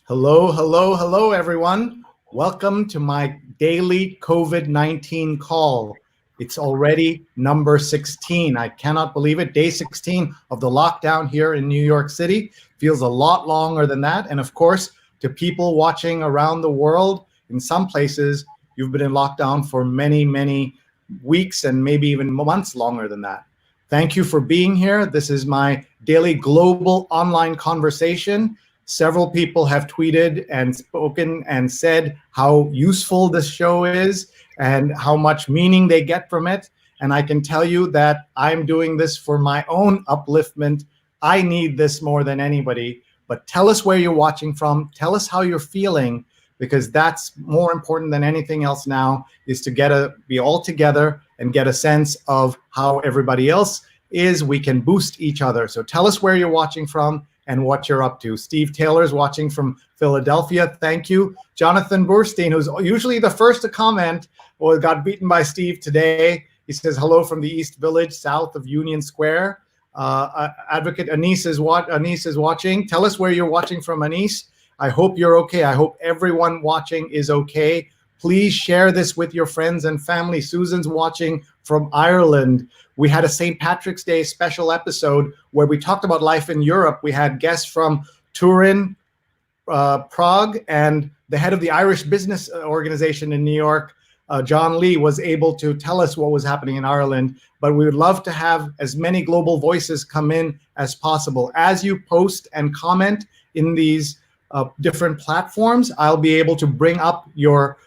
Hello, hello, hello, everyone. Welcome to my daily COVID-19 call. It's already number 16. I cannot believe it. Day 16 of the lockdown here in New York City. Feels a lot longer than that. And of course, to people watching around the world, in some places, you've been in lockdown for many, many weeks and maybe even months longer than that. Thank you for being here. This is my daily global online conversation. Several people have tweeted and spoken and said how useful this show is and how much meaning they get from it. And I can tell you that I'm doing this for my own upliftment. I need this more than anybody. But tell us where you're watching from. Tell us how you're feeling, because that's more important than anything else now, is to be all together and get a sense of how everybody else is. We can boost each other. So tell us where you're watching from and what you're up to. Steve Taylor's watching from Philadelphia. Thank you. Jonathan Burstein, who's usually the first to comment, got beaten by Steve today. He says hello from the East Village, south of Union Square. Advocate Anis is watching. Tell us where you're watching from, Anis. I hope you're okay. I hope everyone watching is okay. Please share this with your friends and family. Susan's watching from Ireland. We had a St. Patrick's Day special episode where we talked about life in Europe. We had guests from Turin, Prague, and the head of the Irish Business Organization in New York, John Lee, was able to tell us what was happening in Ireland. But we would love to have as many global voices come in as possible. As you post and comment in these different platforms, I'll be able to bring up your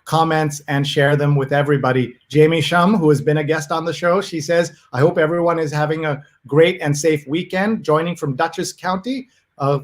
comments and share them with everybody. Jamie Shum, who has been a guest on the show, she says, I hope everyone is having a great and safe weekend, joining from Dutchess County, a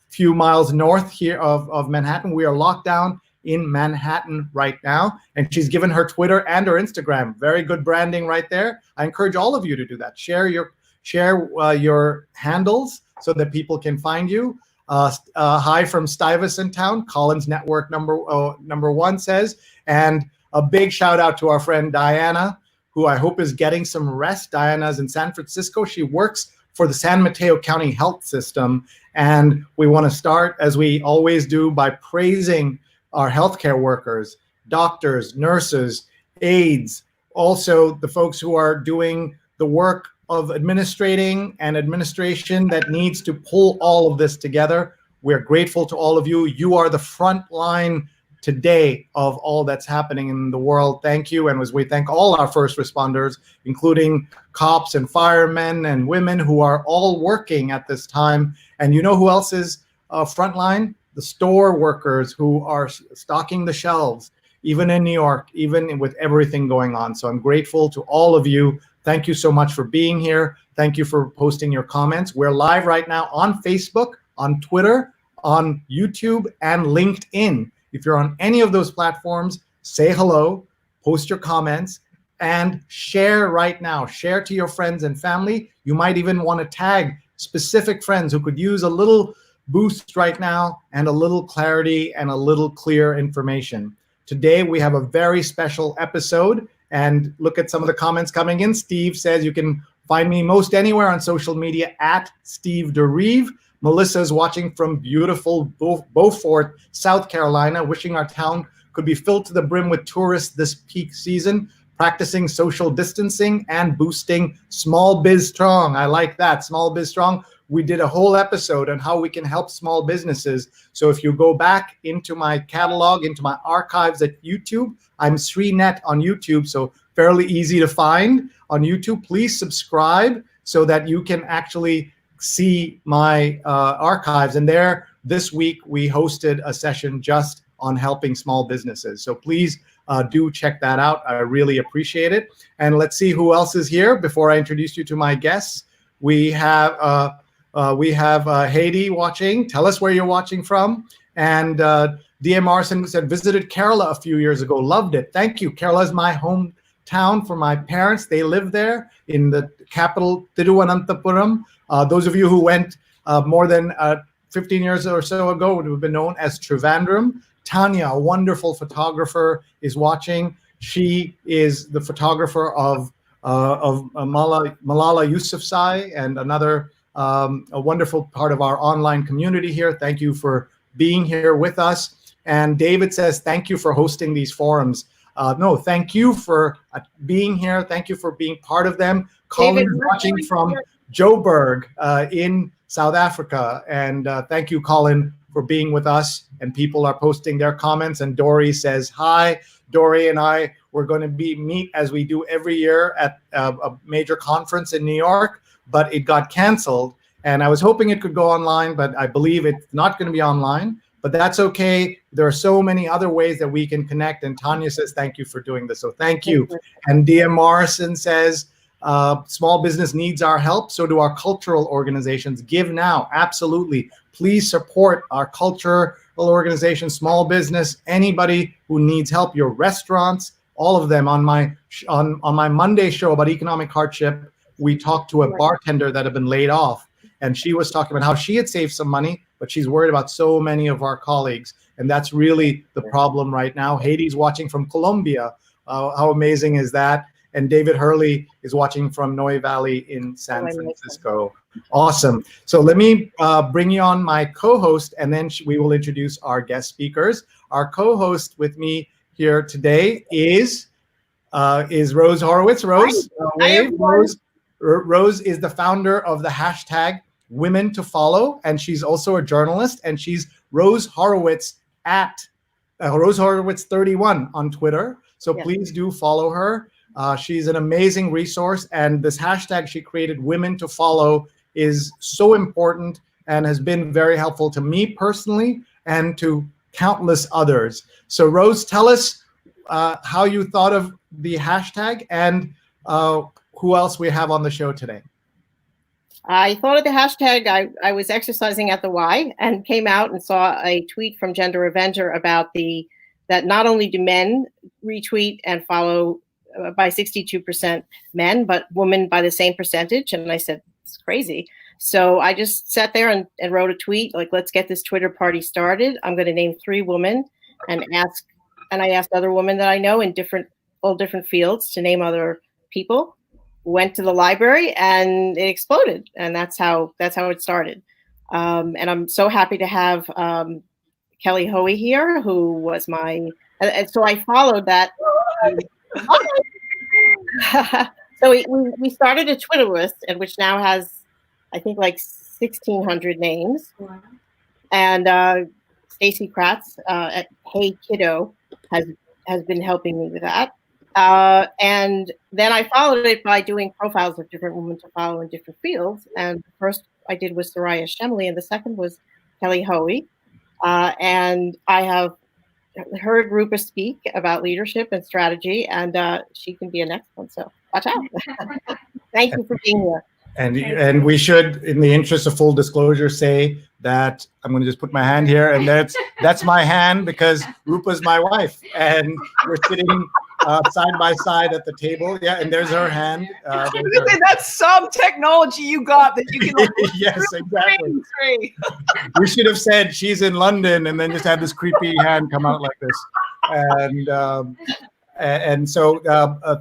few miles north here of Manhattan. We are locked down in Manhattan right now. And she's given her Twitter and her Instagram. Very good branding right there. I encourage all of you to do that. Share your handles so that people can find you. Hi from Stuyvesant Town, Collins Network number one says, and a big shout out to our friend Diana, who I hope is getting some rest. Diana's in San Francisco. She works for the San Mateo County Health System, and we want to start, as we always do, by praising our healthcare workers, doctors, nurses, aides, also the folks who are doing the work of administration that needs to pull all of this together. We're grateful to all of you. You are the front line today of all that's happening in the world. Thank you. And as we thank all our first responders, including cops and firemen and women who are all working at this time. And you know who else is frontline? The store workers who are stocking the shelves, even in New York, even with everything going on. So I'm grateful to all of you. Thank you so much for being here. Thank you for posting your comments. We're live right now on Facebook, on Twitter, on YouTube, and LinkedIn. If you're on any of those platforms, say hello, post your comments, and share right now. Share to your friends and family. You might even want to tag specific friends who could use a little boost right now and a little clarity and a little clear information. Today, we have a very special episode. And look at some of the comments coming in. Steve says you can find me most anywhere on social media at Steve DeReeve. Melissa is watching from beautiful Beaufort, South Carolina, wishing our town could be filled to the brim with tourists this peak season, practicing social distancing and boosting small biz strong. I like that, small biz strong. We did a whole episode on how we can help small businesses. So if you go back into my catalog, into my archives at YouTube, I'm SreeNet on YouTube, so fairly easy to find on YouTube. Please subscribe so that you can actually see my archives. And there, this week, we hosted a session just on helping small businesses. So please do check that out. I really appreciate it. And let's see who else is here before I introduce you to my guests. We have Haiti watching. Tell us where you're watching from. And D.M. Morrison said, visited Kerala a few years ago. Loved it. Thank you. Kerala is my hometown for my parents. They live there in the capital, Thiruvananthapuram. Those of you who went more than 15 years or so ago would have been known as Trivandrum. Tanya, a wonderful photographer, is watching. She is the photographer of Malala Yousafzai and another a wonderful part of our online community here. Thank you for being here with us. And David says, thank you for hosting these forums. No, thank you for being here. Thank you for being part of them. Colin is watching from Joburg in South Africa. And thank you, Colin, for being with us. And people are posting their comments. And Dory says, hi. Dory and I, we're going to meet as we do every year at a major conference in New York, but it got canceled. And I was hoping it could go online, but I believe it's not going to be online. But that's okay. There are so many other ways that we can connect. And Tanya says, thank you for doing this. So thank you. And DM Morrison says, small business needs our help. So do our cultural organizations. Give now. Absolutely. Please support our cultural organizations, small business, anybody who needs help, your restaurants, all of them. On my Monday show about economic hardship, we talked to a bartender that had been laid off. And she was talking about how she had saved some money, but she's worried about so many of our colleagues. And that's really the problem right now. Hades watching from Colombia. How amazing is that? And David Hurley is watching from Noe Valley in San Francisco. Awesome. So let me bring you on my co-host, and then we will introduce our guest speakers. Our co-host with me here today is Rose Horowitz. Rose, wave. Rose is the founder of the hashtag Women to Follow, and she's also a journalist, and she's Rose Horowitz at Rose Horowitz 31 on Twitter. So please do follow her. She's an amazing resource, and this hashtag she created, Women to Follow, is so important and has been very helpful to me personally and to countless others. So Rose, tell us how you thought of the hashtag and who else we have on the show today. I thought of the hashtag. I was exercising at the Y and came out and saw a tweet from Gender Avenger about that not only do men retweet and follow by 62% men, but women by the same percentage. And I said, it's crazy. So I just sat there and wrote a tweet like, let's get this Twitter party started. I'm going to name 3 women and I asked other women that I know in all different fields to name other people. Went to the library and it exploded, and that's how it started. And I'm so happy to have Kelly Hoey here, who was and so I followed that. So we started a Twitter list, and which now has, I think, like 1,600 names. Wow. And Stacey Kratz at Hey Kiddo has been helping me with that. And then I followed it by doing profiles of different women to follow in different fields. And the first I did was Soraya Shemley, and the second was Kelly Hoey. And I have heard Roopa speak about leadership and strategy, and she can be a next one. So watch out. Thank you for being here. And we should, in the interest of full disclosure, say that I'm going to just put my hand here, and that's my hand because Roopa's my wife, and we're sitting side by side at the table. Yeah, and there's her hand. That's some technology you got that you can. Yes, exactly. We should have said she's in London, and then just had this creepy hand come out like this. And so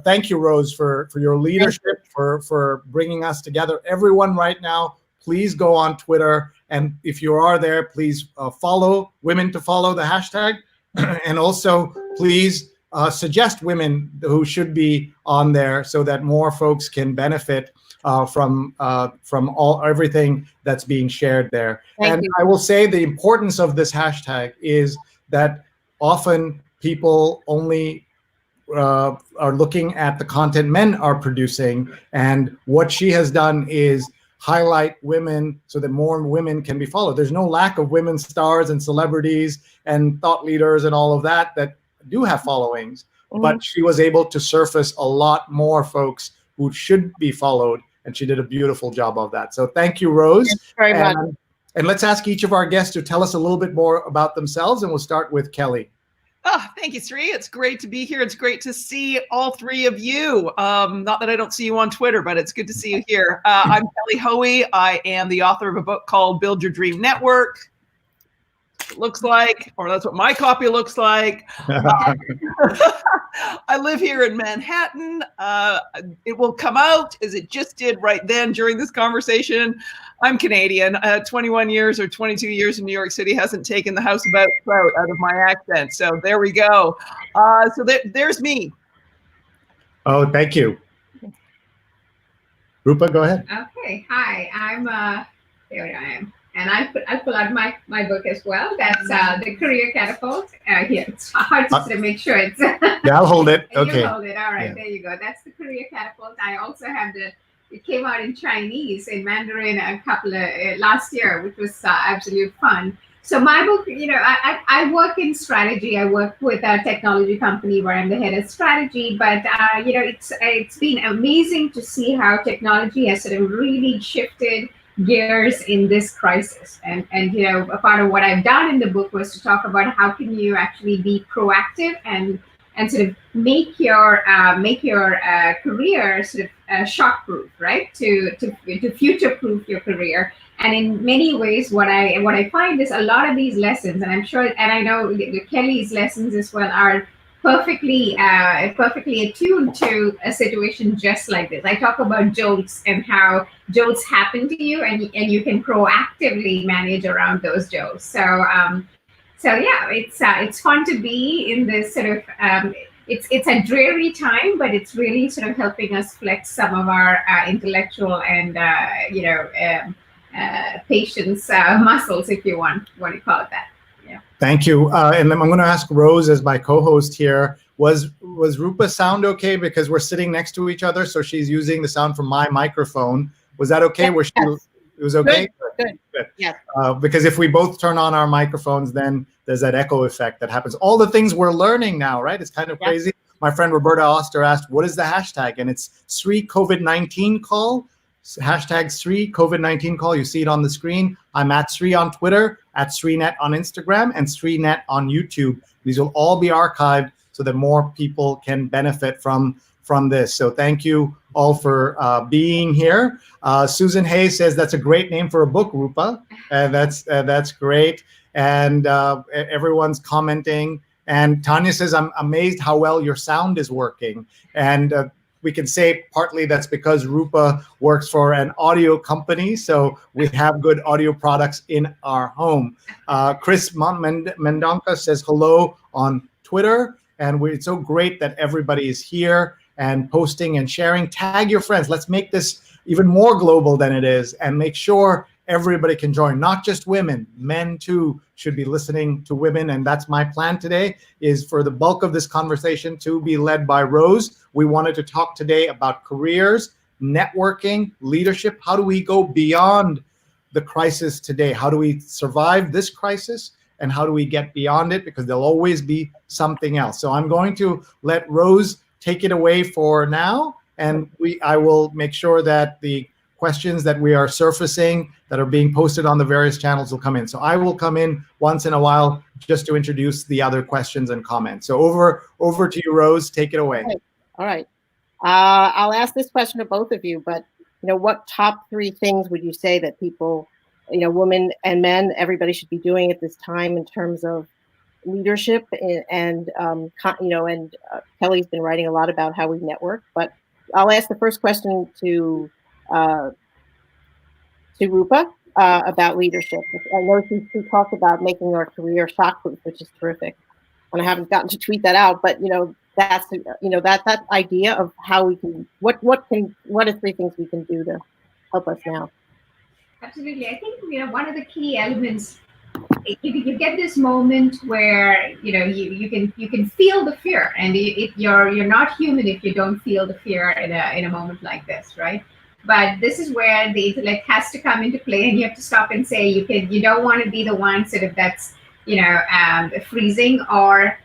thank you, Rose, for your leadership, for bringing us together. Everyone right now, please go on Twitter. And if you are there, please follow Women to Follow, the hashtag. And also, please suggest women who should be on there so that more folks can benefit from everything that's being shared there. Thank you. I will say the importance of this hashtag is that often people only are looking at the content men are producing, and what she has done is highlight women so that more women can be followed. There's no lack of women stars and celebrities and thought leaders and all of that do have followings, but she was able to surface a lot more folks who should be followed, and she did a beautiful job of that. So thank you, Rose. Thanks very much. And let's ask each of our guests to tell us a little bit more about themselves, and we'll start with Kelly. Oh, thank you, Sree. It's great to be here. It's great to see all 3 of you. Not that I don't see you on Twitter, but it's good to see you here. I'm Kelly Hoey. I am the author of a book called Build Your Dream Network. looks like, or that's what my copy looks like. I live here in Manhattan. It will come out as it just did right then during this conversation. I'm Canadian. 21 years or 22 years in New York City hasn't taken the house about trout out of my accent. So there we go. So there's me. Oh, thank you. Roopa, go ahead. Okay, hi, I'm here I am. And I pull out my book as well. That's the Career Catapult. Here, it's hard to sort of make sure it's. Yeah, I'll hold it. Okay. You hold it. All right, Yeah. There you go. That's the Career Catapult. I also have it came out in Chinese, in Mandarin a couple of last year, which was absolute fun. So my book, I work in strategy. I work with a technology company where I'm the head of strategy. But it's been amazing to see how technology has sort of really shifted gears in this crisis. And a part of what I've done in the book was to talk about how can you actually be proactive and sort of make your career sort of shock-proof, right? To future-proof your career. And in many ways, what I find is a lot of these lessons, and I'm sure, and I know Kelly's lessons as well, are perfectly attuned to a situation just like this. I talk about jolts and how jolts happen to you, and you can proactively manage around those jolts. So yeah, it's fun to be in this sort of. It's a dreary time, but it's really sort of helping us flex some of our intellectual and patience muscles, if you want to call it that. Yeah. Thank you. And I'm going to ask Rose as my co-host here. Was Roopa's sound okay? Because we're sitting next to each other, so she's using the sound from my microphone. Was that okay? Yes. It was okay? Good. Yeah. Because if we both turn on our microphones, then there's that echo effect that happens. All the things we're learning now, right? It's kind of crazy. My friend Roberta Oster asked, what is the hashtag? And it's Sree COVID-19 call. Hashtag Sree COVID-19 call. You see it on the screen. I'm at Sree on Twitter, at SreeNet on Instagram, and SreeNet on YouTube. These will all be archived so that more people can benefit from this. So thank you all for being here. Susan Hayes says that's a great name for a book, Roopa. That's great. And everyone's commenting. And Tanya says, I'm amazed how well your sound is working. And we can say partly that's because Roopa works for an audio company, so we have good audio products in our home. Chris Mendonca says hello on Twitter, and it's so great that everybody is here and posting and sharing. Tag your friends. Let's make this even more global than it is, and make sure everybody can join, not just women. Men too should be listening to women, and that's my plan today, is for the bulk of this conversation to be led by Rose. We wanted to talk today about careers, networking, leadership. How do we go beyond the crisis today? How do we survive this crisis, and how do we get beyond it? Because there'll always be something else. So I'm going to let Rose take it away for now, and I will make sure that the questions that we are surfacing that are being posted on the various channels will come in. So I will come in once in a while just to introduce the other questions and comments. So over to you, Rose. Take it away. All right. I'll ask this question to both of you, but what top 3 things would you say that people, women and men, everybody should be doing at this time in terms of leadership? And Kelly's been writing a lot about how we network, but I'll ask the first question to Roopa about leadership. I know she talked about making our career shock-proof, which is terrific. And I haven't gotten to tweet that out, but that's that idea of how we can what are 3 things we can do to help us now? Absolutely. I think one of the key elements, you get this moment where you can feel the fear, and you're not human if you don't feel the fear in a moment like this, right? But this is where the intellect has to come into play, and you have to stop and say you don't want to be the one sort of that's freezing or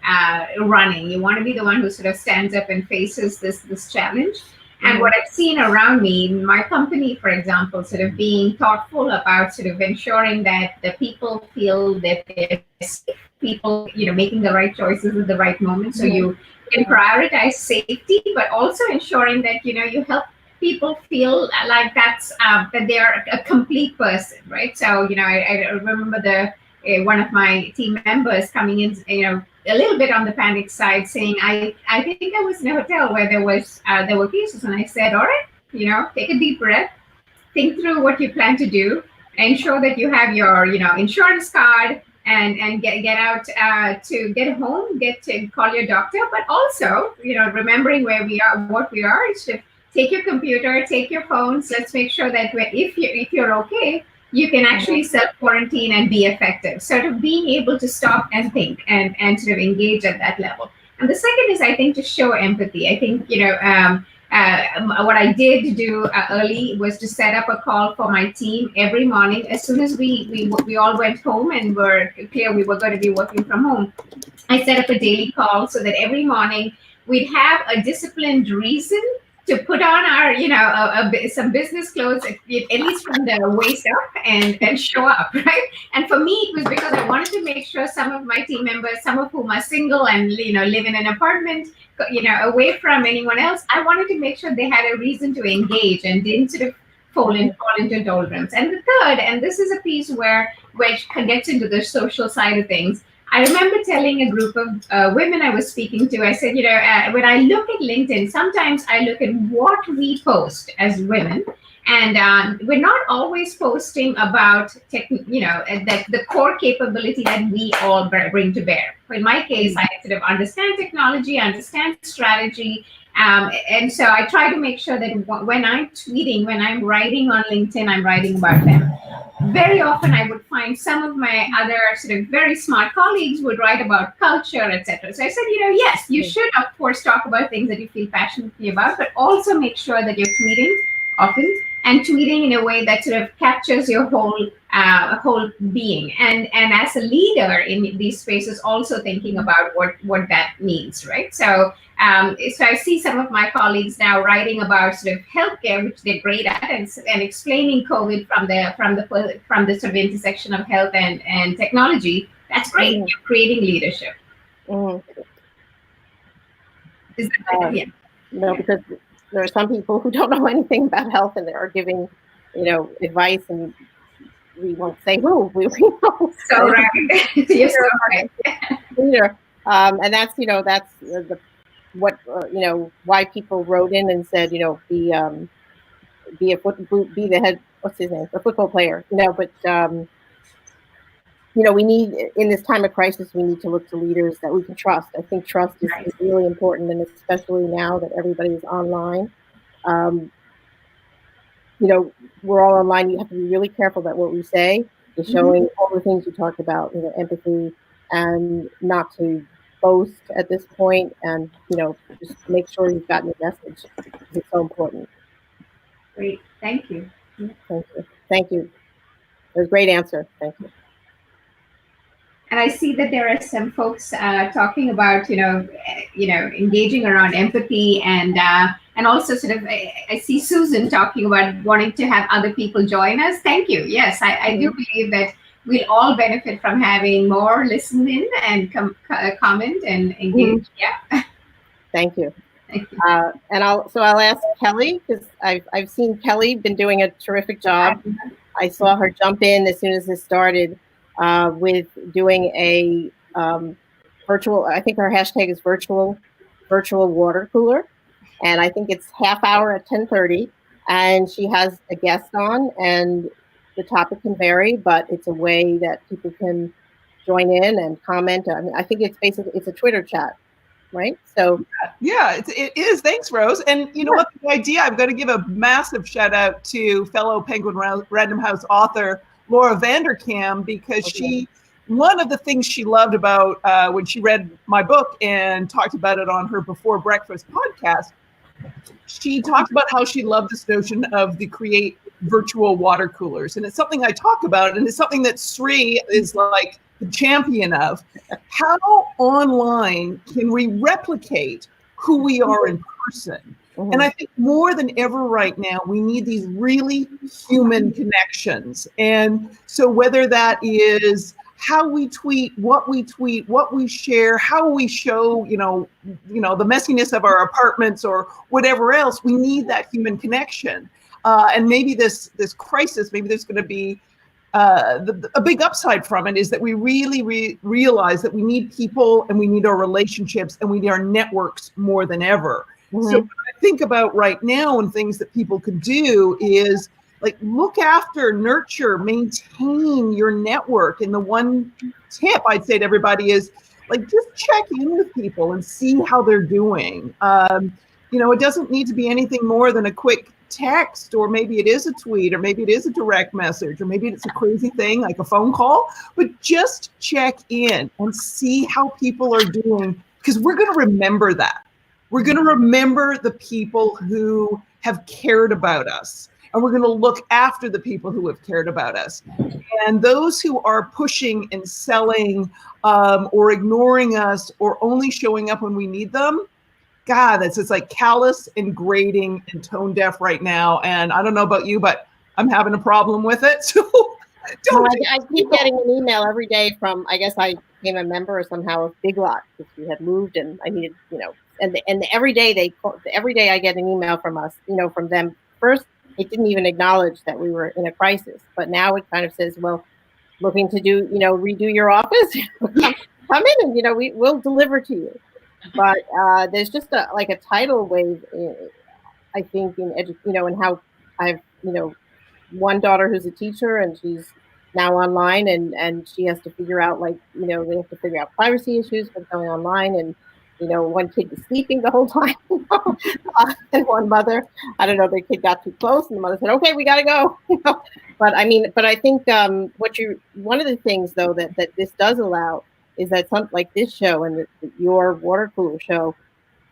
running. You want to be the one who sort of stands up and faces this challenge. And what I've seen around me, in my company, for example, sort of being thoughtful about sort of ensuring that the people feel that they're safe, people, making the right choices at the right moment. So you can prioritize safety, but also ensuring that, you help people feel like that they are a complete person, right? So, I remember one of my team members coming in, a little bit on the panic side, saying, I think I was in a hotel where there were cases. And I said, all right, take a deep breath, think through what you plan to do, ensure that you have your, insurance card, and get out to get home, get to call your doctor. But also, remembering where we are, what we are, is to take your computer, take your phones. Let's make sure that if you're okay, you can actually self-quarantine and be effective. Sort of being able to stop and think and sort of engage at that level. And the second is, I think, to show empathy. I think, what I did do early was to set up a call for my team every morning. As soon as we all went home and were clear we were going to be working from home, I set up a daily call so that every morning we'd have a disciplined reason to put on our, some business clothes, at least from the waist up, and show up, right? And for me, it was because I wanted to make sure some of my team members, some of whom are single and, live in an apartment, away from anyone else, I wanted to make sure they had a reason to engage and didn't sort of fall into doldrums. And the third, and this is a piece which gets into the social side of things, I remember telling a group of women I was speaking to, I said, when I look at LinkedIn, sometimes I look at what we post as women, and we're not always posting about the core capability that we all bring to bear. In my case, I sort of understand technology, understand strategy, and so I try to make sure that when I'm tweeting, when I'm writing on LinkedIn, I'm writing about them. Very often I would find some of my other sort of very smart colleagues would write about culture, etc. So I said, yes, you should, of course, talk about things that you feel passionately about, but also make sure that you're tweeting often and tweeting in a way that sort of captures your whole being. And as a leader in these spaces, also thinking about what that means, right? So I see some of my colleagues now writing about sort of healthcare, which they're great at, and explaining COVID from the sort of intersection of health and technology. That's great. You're creating leadership. Is that yeah? No, because there are some people who don't know anything about health and they are giving, advice, and we won't say who. We know. So right. You're so right. And that's that's why people wrote in and said be the head, what's his name, a football player, but we need, in this time of crisis, we need to look to leaders that we can trust. I think trust is really important, and especially now that everybody is online. We're all online. You have to be really careful that what we say is showing all the things you talked about, empathy, and not to boast at this point, and just make sure you've gotten the message. It's so important. Great, thank you. Thank you. It was a great answer. Thank you. And I see that there are some folks talking about engaging around empathy, and also sort of I see Susan talking about wanting to have other people join us. Thank you. Yes, I do believe that we'll all benefit from having more listen in and comment and engage. Yeah. Thank you. Thank you. And I'll ask Kelly, because I've seen Kelly been doing a terrific job. I saw her jump in as soon as this started with doing a virtual. I think her hashtag is virtual water cooler, and I think it's half hour at 10:30, and she has a guest on, and the topic can vary, but it's a way that people can join in and comment. I mean, I think it's a Twitter chat, right? So yeah, it is. Thanks, Rose. And you know what? The idea, I'm going to give a massive shout out to fellow Penguin Random House author Laura Vanderkam, because one of the things she loved about when she read my book and talked about it on her Before Breakfast podcast, she talked about how she loved this notion of the create virtual water coolers. And it's something I talk about, and it's something that Sree is like the champion of. How online can we replicate who we are in person? And I think more than ever right now, we need these really human connections. And so whether that is how we tweet, what we share, how we show, the messiness of our apartments or whatever else, we need that human connection. And maybe this crisis, maybe there's going to be a big upside from it is that we really realize that we need people and we need our relationships and we need our networks more than ever. Mm-hmm. So what I think about right now and things that people can do is like look after, nurture, maintain your network. And the one tip I'd say to everybody is like just check in with people and see how they're doing. It doesn't need to be anything more than a quick text, or maybe it is a tweet, or maybe it is a direct message, or maybe it's a crazy thing like a phone call, but just check in and see how people are doing, because we're going to remember that. We're going to remember the people who have cared about us, and we're going to look after the people who have cared about us. And those who are pushing and selling or ignoring us or only showing up when we need them, God, it's like callous and grating and tone deaf right now. And I don't know about you, but I'm having a problem with it. So I keep getting an email every day from, I guess I became a member somehow of Big Lot because we had moved and I needed, and every day I get an email from us, from them. First, it didn't even acknowledge that we were in a crisis, but now it kind of says, well, looking to do, redo your office, come in and, we'll deliver to you. But there's just a tidal wave, I think, in how I've, one daughter who's a teacher and she's now online and she has to figure out they have to figure out privacy issues with going online, and one kid was sleeping the whole time, and one mother, I don't know, their kid got too close and the mother said, okay, we gotta go. But I think one of the things though that this does allow is that something like this show and your water cooler show,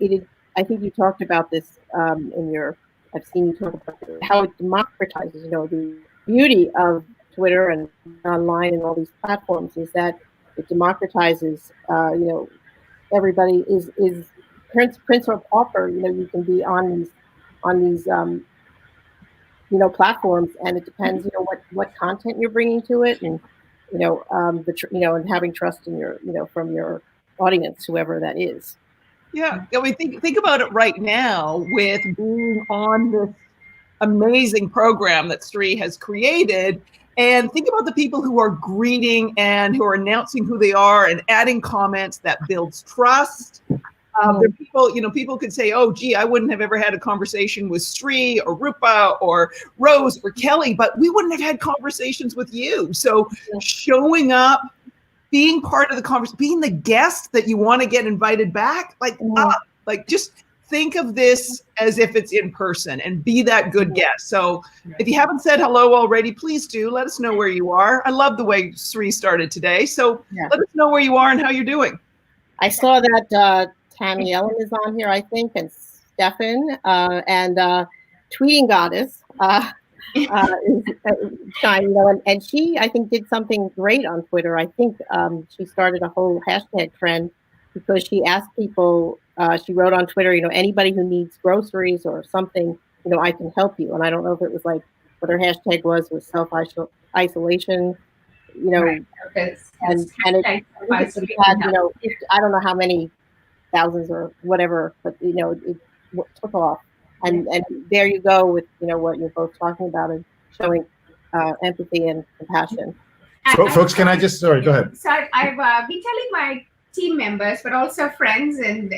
I think you talked about this I've seen you talk about how it democratizes, the beauty of Twitter and online and all these platforms is that it democratizes, everybody is prince or pauper, you can be on these platforms, and it depends, what content you're bringing to it, and and having trust in your, from your audience, whoever that is. Yeah, I mean, think about it right now with being on this amazing program that Sree has created, and think about the people who are greeting and who are announcing who they are and adding comments that builds trust. There are people, people could say, oh, gee, I wouldn't have ever had a conversation with Sree or Roopa or Rose or Kelly, but we wouldn't have had conversations with you. So showing up, being part of the conversation, being the guest that you want to get invited back, just think of this as if it's in person and be that good guest. So if you haven't said hello already, please do. Let us know where you are. I love the way Sree started today. So let us know where you are and how you're doing. I saw that Tammy Ellen is on here, I think, and Stefan, and Tweeting Goddess is shining, and she, I think, did something great on Twitter. I think she started a whole hashtag trend because she asked people, she wrote on Twitter, anybody who needs groceries or something, I can help you. And I don't know if it was what her hashtag was self-isolation, right. and it had, I don't know how many thousands or whatever, but it took off, and there you go with what you're both talking about and showing empathy and compassion. Folks, can I just go ahead. So I've been telling my team members, but also friends and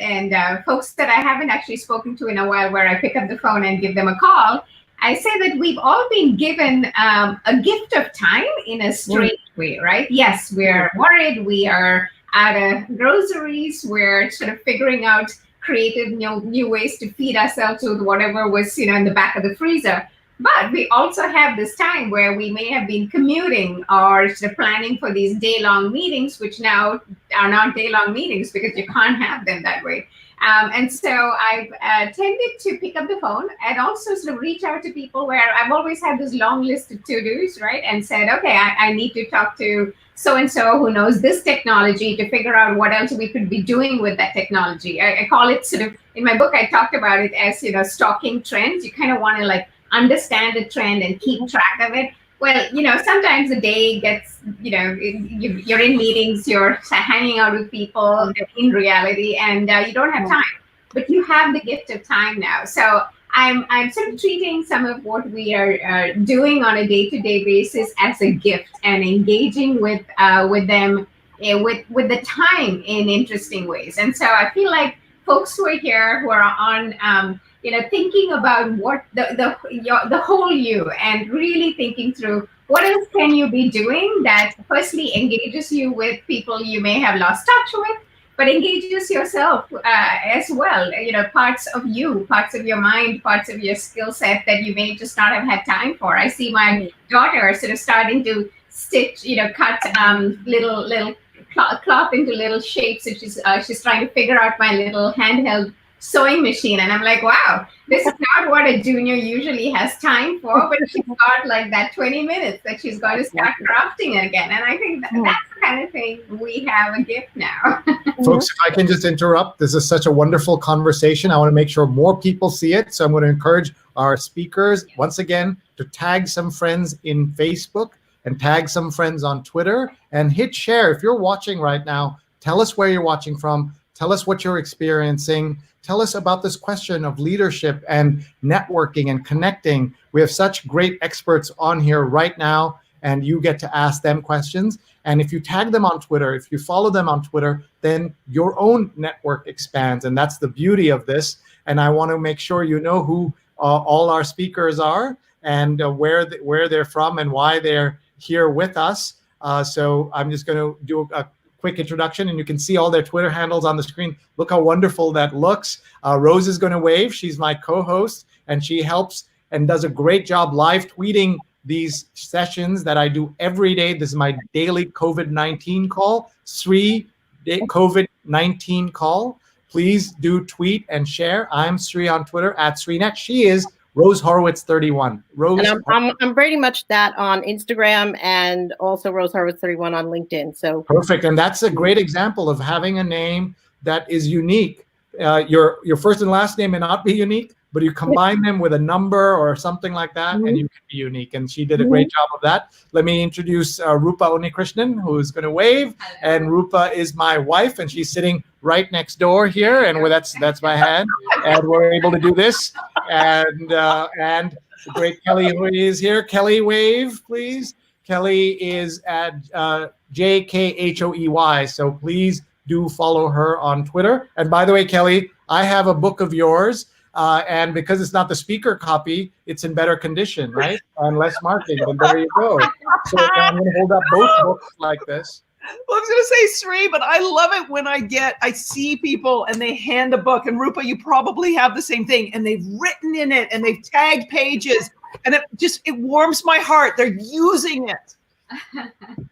folks that I haven't actually spoken to in a while, where I pick up the phone and give them a call. I say that we've all been given a gift of time in a strange way, right? Yes, we're worried. We are out of groceries. We're sort of figuring out creative new ways to feed ourselves with whatever was in the back of the freezer. But we also have this time where we may have been commuting or sort of planning for these day-long meetings, which now are not day-long meetings because you can't have them that way. And so I've tended to pick up the phone and also sort of reach out to people where I've always had this long list of to-dos, right? And said, okay, I need to talk to so-and-so who knows this technology to figure out what else we could be doing with that technology. I call it sort of, in my book, I talked about it as, stalking trends. You kind of want to understand a trend and keep track of it. Well, sometimes the day gets, you're in meetings, you're hanging out with people in reality, and you don't have time. But you have the gift of time now. So I'm sort of treating some of what we are doing on a day-to-day basis as a gift, and engaging with them with the time in interesting ways. And so I feel like folks who are here, who are on thinking about what the whole you, and really thinking through what else can you be doing that firstly engages you with people you may have lost touch with, but engages yourself as well. Parts of you, parts of your mind, parts of your skill set that you may just not have had time for. I see my daughter sort of starting to stitch, cut little cloth into little shapes, and she's trying to figure out my little handheld sewing machine, and I'm like, wow, this is not what a junior usually has time for, but she's got like that 20 minutes that she's got to start crafting again. And I think that's the kind of thing we have a gift now. Folks, if I can just interrupt, this is such a wonderful conversation. I want to make sure more people see it, so I'm going to encourage our speakers once again to tag some friends in Facebook and tag some friends on Twitter and hit share. If you're watching right now, tell us where you're watching from, tell us what you're experiencing. Tell us about this question of leadership and networking and connecting. We have such great experts on here right now, and you get to ask them questions. And if you tag them on Twitter, if you follow them on Twitter, then your own network expands. And that's the beauty of this. And I want to make sure you know who all our speakers are, and where they're from and why they're here with us. So I'm just going to do a quick introduction, and you can see all their Twitter handles on the screen. Look how wonderful that looks. Rose is going to wave. She's my co-host, and she helps and does a great job live tweeting these sessions that I do every day. This is my daily COVID-19 call, Sree COVID-19 call. Please do tweet and share. I'm Sree on Twitter at SreeNet. She is Rose Horowitz 31. Rose, and I'm pretty much that on Instagram, and also Rose Horowitz 31 on LinkedIn. So perfect, and that's a great example of having a name that is unique. Your first and last name may not be unique, but you combine them with a number or something like that, and you can be unique. And she did a great job of that. Let me introduce Roopa Unnikrishnan, who is going to wave. And Roopa is my wife, and she's sitting right next door here, and that's my hand. And we're able to do this. And the great Kelly Hoey is here. Kelly, wave, please. Kelly is at JKHOEY. So please do follow her on Twitter. And by the way, Kelly, I have a book of yours. And because it's not the speaker copy, it's in better condition, right? And less marking. And there you go. So I'm going to hold up both books like this. Well, I was going to say Sree, but I love it when I see people and they hand a book. And Roopa, you probably have the same thing. And they've written in it and they've tagged pages. And it warms my heart. They're using it.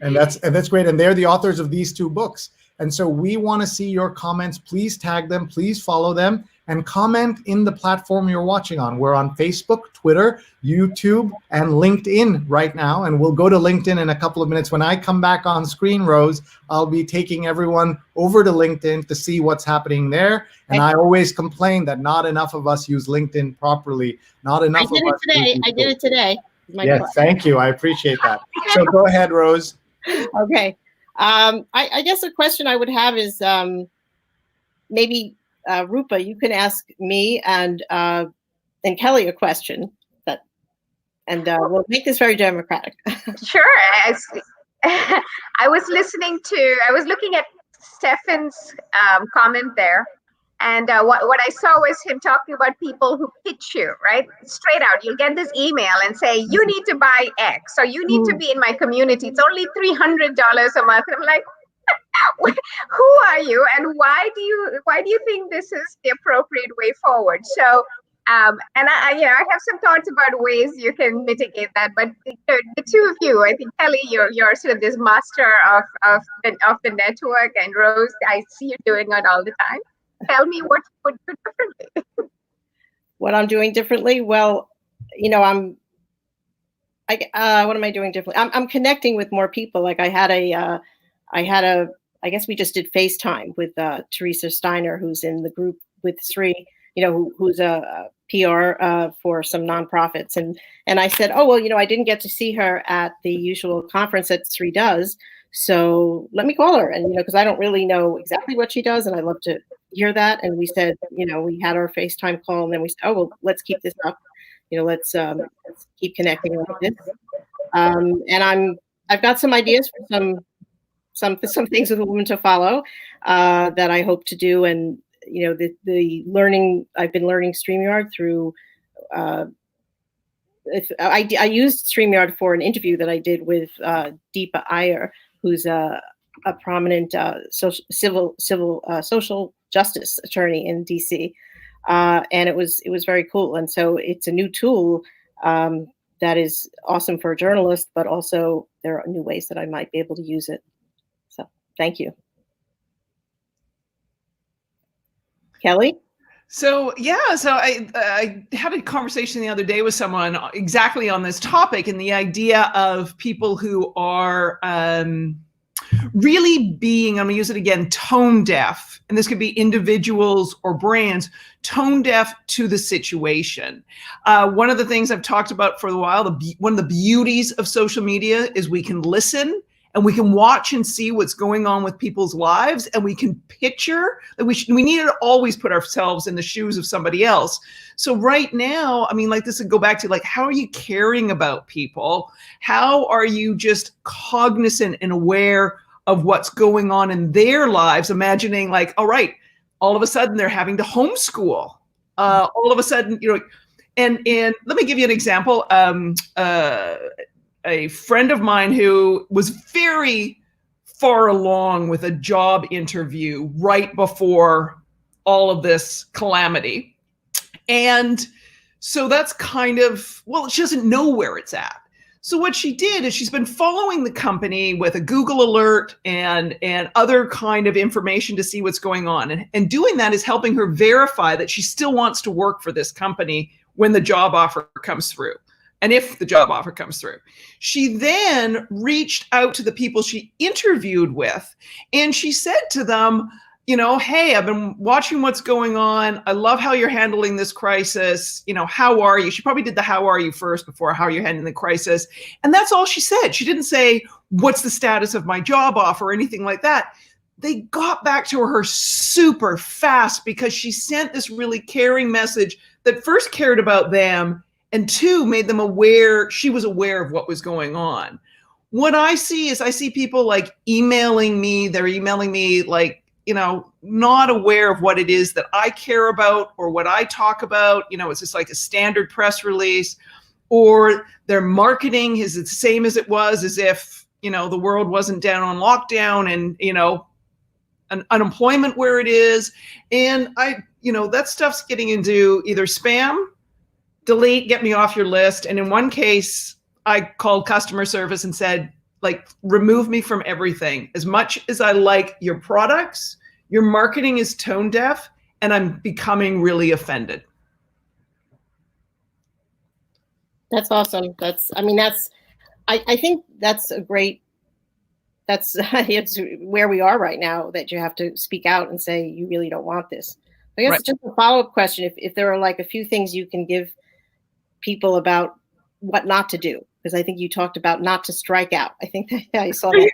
And that's great. And they're the authors of these two books. And so we want to see your comments. Please tag them. Please follow them. And comment in the platform you're watching on. We're on Facebook, Twitter, YouTube, and LinkedIn right now. And we'll go to LinkedIn in a couple of minutes. When I come back on screen, Rose, I'll be taking everyone over to LinkedIn to see what's happening there. And I always complain that not enough of us use LinkedIn properly. Not enough of us. I did it today. Yes, thank you. I appreciate that. So go ahead, Rose. Okay. I guess a question I would have is maybe Roopa, you can ask me and Kelly a question, and we'll make this very democratic. Sure. I was looking at Stefan's comment there, and what I saw was him talking about people who pitch you, right? Straight out, you'll get this email and say, you need to buy X, or you need to be in my community. It's only $300 a month. And I'm like, who are you, and why do you think this is the appropriate way forward? So and I have some thoughts about ways you can mitigate that, but the two of you, I think, Kelly, you're sort of this master of the network, and Rose, I see you doing it all the time. Tell me what you would do differently. What I'm doing differently? Well, what am I doing differently? I'm connecting with more people. Like I guess we just did FaceTime with Teresa Steiner, who's in the group with Sree, who's a PR for some nonprofits. And I said, oh, well, I didn't get to see her at the usual conference that Sree does. So let me call her. And, because I don't really know exactly what she does. And I'd love to hear that, and we said, we had our FaceTime call, and then we said, oh well, let's keep this up. Let's keep connecting like this. And I've got some ideas for some things with a woman to follow that I hope to do. And the learning, I've been learning StreamYard through. I used StreamYard for an interview that I did with Deepa Iyer, who's a prominent social justice attorney in DC, and it was very cool. And so it's a new tool that is awesome for a journalist, but also there are new ways that I might be able to use it. So thank you, Kelly. So I had a conversation the other day with someone exactly on this topic, and the idea of people who are really being, I'm gonna use it again, tone deaf, and this could be individuals or brands, tone deaf to the situation. One of the things I've talked about for a while, one of the beauties of social media is we can listen and we can watch and see what's going on with people's lives, and we can picture that we need to always put ourselves in the shoes of somebody else. So right now, I mean, like this would go back to like, how are you caring about people? How are you just cognizant and aware of what's going on in their lives? Imagining like, all right, all of a sudden they're having to homeschool. All of a sudden, and let me give you an example. A friend of mine who was very far along with a job interview right before all of this calamity. And so that's kind of, well, she doesn't know where it's at. So what she did is she's been following the company with a Google alert and other kind of information to see what's going on. And doing that is helping her verify that she still wants to work for this company when the job offer comes through. And if the job offer comes through, she then reached out to the people she interviewed with, and she said to them, hey, I've been watching what's going on. I love how you're handling this crisis. How are you? She probably did the how are you first before how are you handling the crisis. And that's all she said. She didn't say, what's the status of my job offer or anything like that. They got back to her super fast because she sent this really caring message that first cared about them, and two, made them aware, she was aware of what was going on. What I see is I see people like emailing me, they're emailing me like, not aware of what it is that I care about or what I talk about. It's just like a standard press release, or their marketing is the same as it was, as if, the world wasn't down on lockdown and, an unemployment where it is. And that stuff's getting into either spam, delete, get me off your list. And in one case, I called customer service and said, like, remove me from everything. As much as I like your products, your marketing is tone deaf, and I'm becoming really offended. That's awesome. I think that's a great, it's where we are right now, that you have to speak out and say, you really don't want this. I guess Right. Just a follow-up question. If there are like a few things you can give people about what not to do, because I think you talked about not to strike out. I think that I saw that.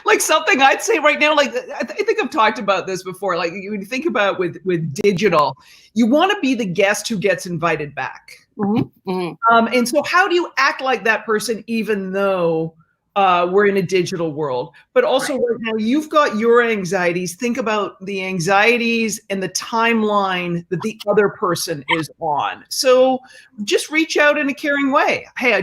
Like something I'd say right now, like I think I've talked about this before. Like you think about with digital, you want to be the guest who gets invited back. Mm-hmm. Mm-hmm. And so how do you act like that person, even though we're in a digital world? But also right now, you've got your anxieties. Think about the anxieties and the timeline that the other person is on. So just reach out in a caring way. Hey,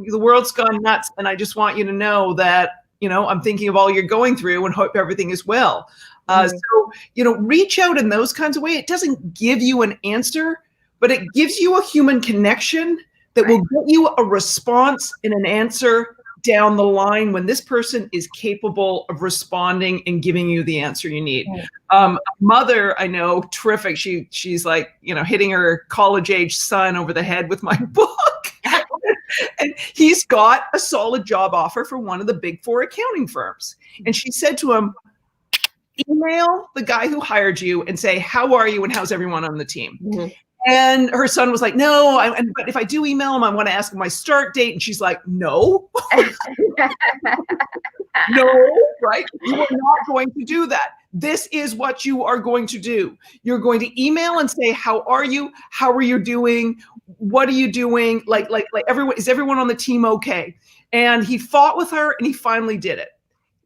the world's gone nuts, and I just want you to know that, I'm thinking of all you're going through and hope everything is well. So, reach out in those kinds of ways. It doesn't give you an answer, but it gives you a human connection that will get you a response and an answer down the line when this person is capable of responding and giving you the answer you need. Mother, I know, terrific. She's like, hitting her college-age son over the head with my book. And he's got a solid job offer for one of the big 4 accounting firms. And she said to him, email the guy who hired you and say, how are you and how's everyone on the team? Mm-hmm. And her son was like, no, but if I do email him, I want to ask him my start date. And she's like, no, no, right? You are not going to do that. This is what you are going to do. You're going to email and say, how are you? How are you doing? What are you doing? Like everyone, is everyone on the team okay? And he fought with her and he finally did it.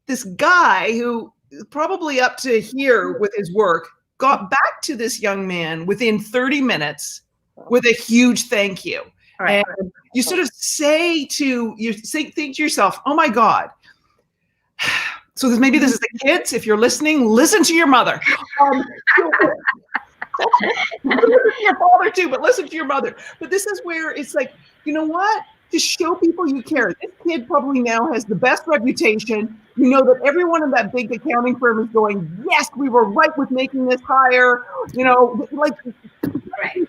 This guy who is probably up to here with his work got back to this young man within 30 minutes with a huge thank you. Right. And you sort of think to yourself, oh my God. So maybe this is the kids. If you're listening, listen to your mother. Your father too, but listen to your mother. But this is where it's like, you know what? To show people you care. This kid probably now has the best reputation. You know that everyone in that big accounting firm is going, yes, we were right with making this hire. You know, like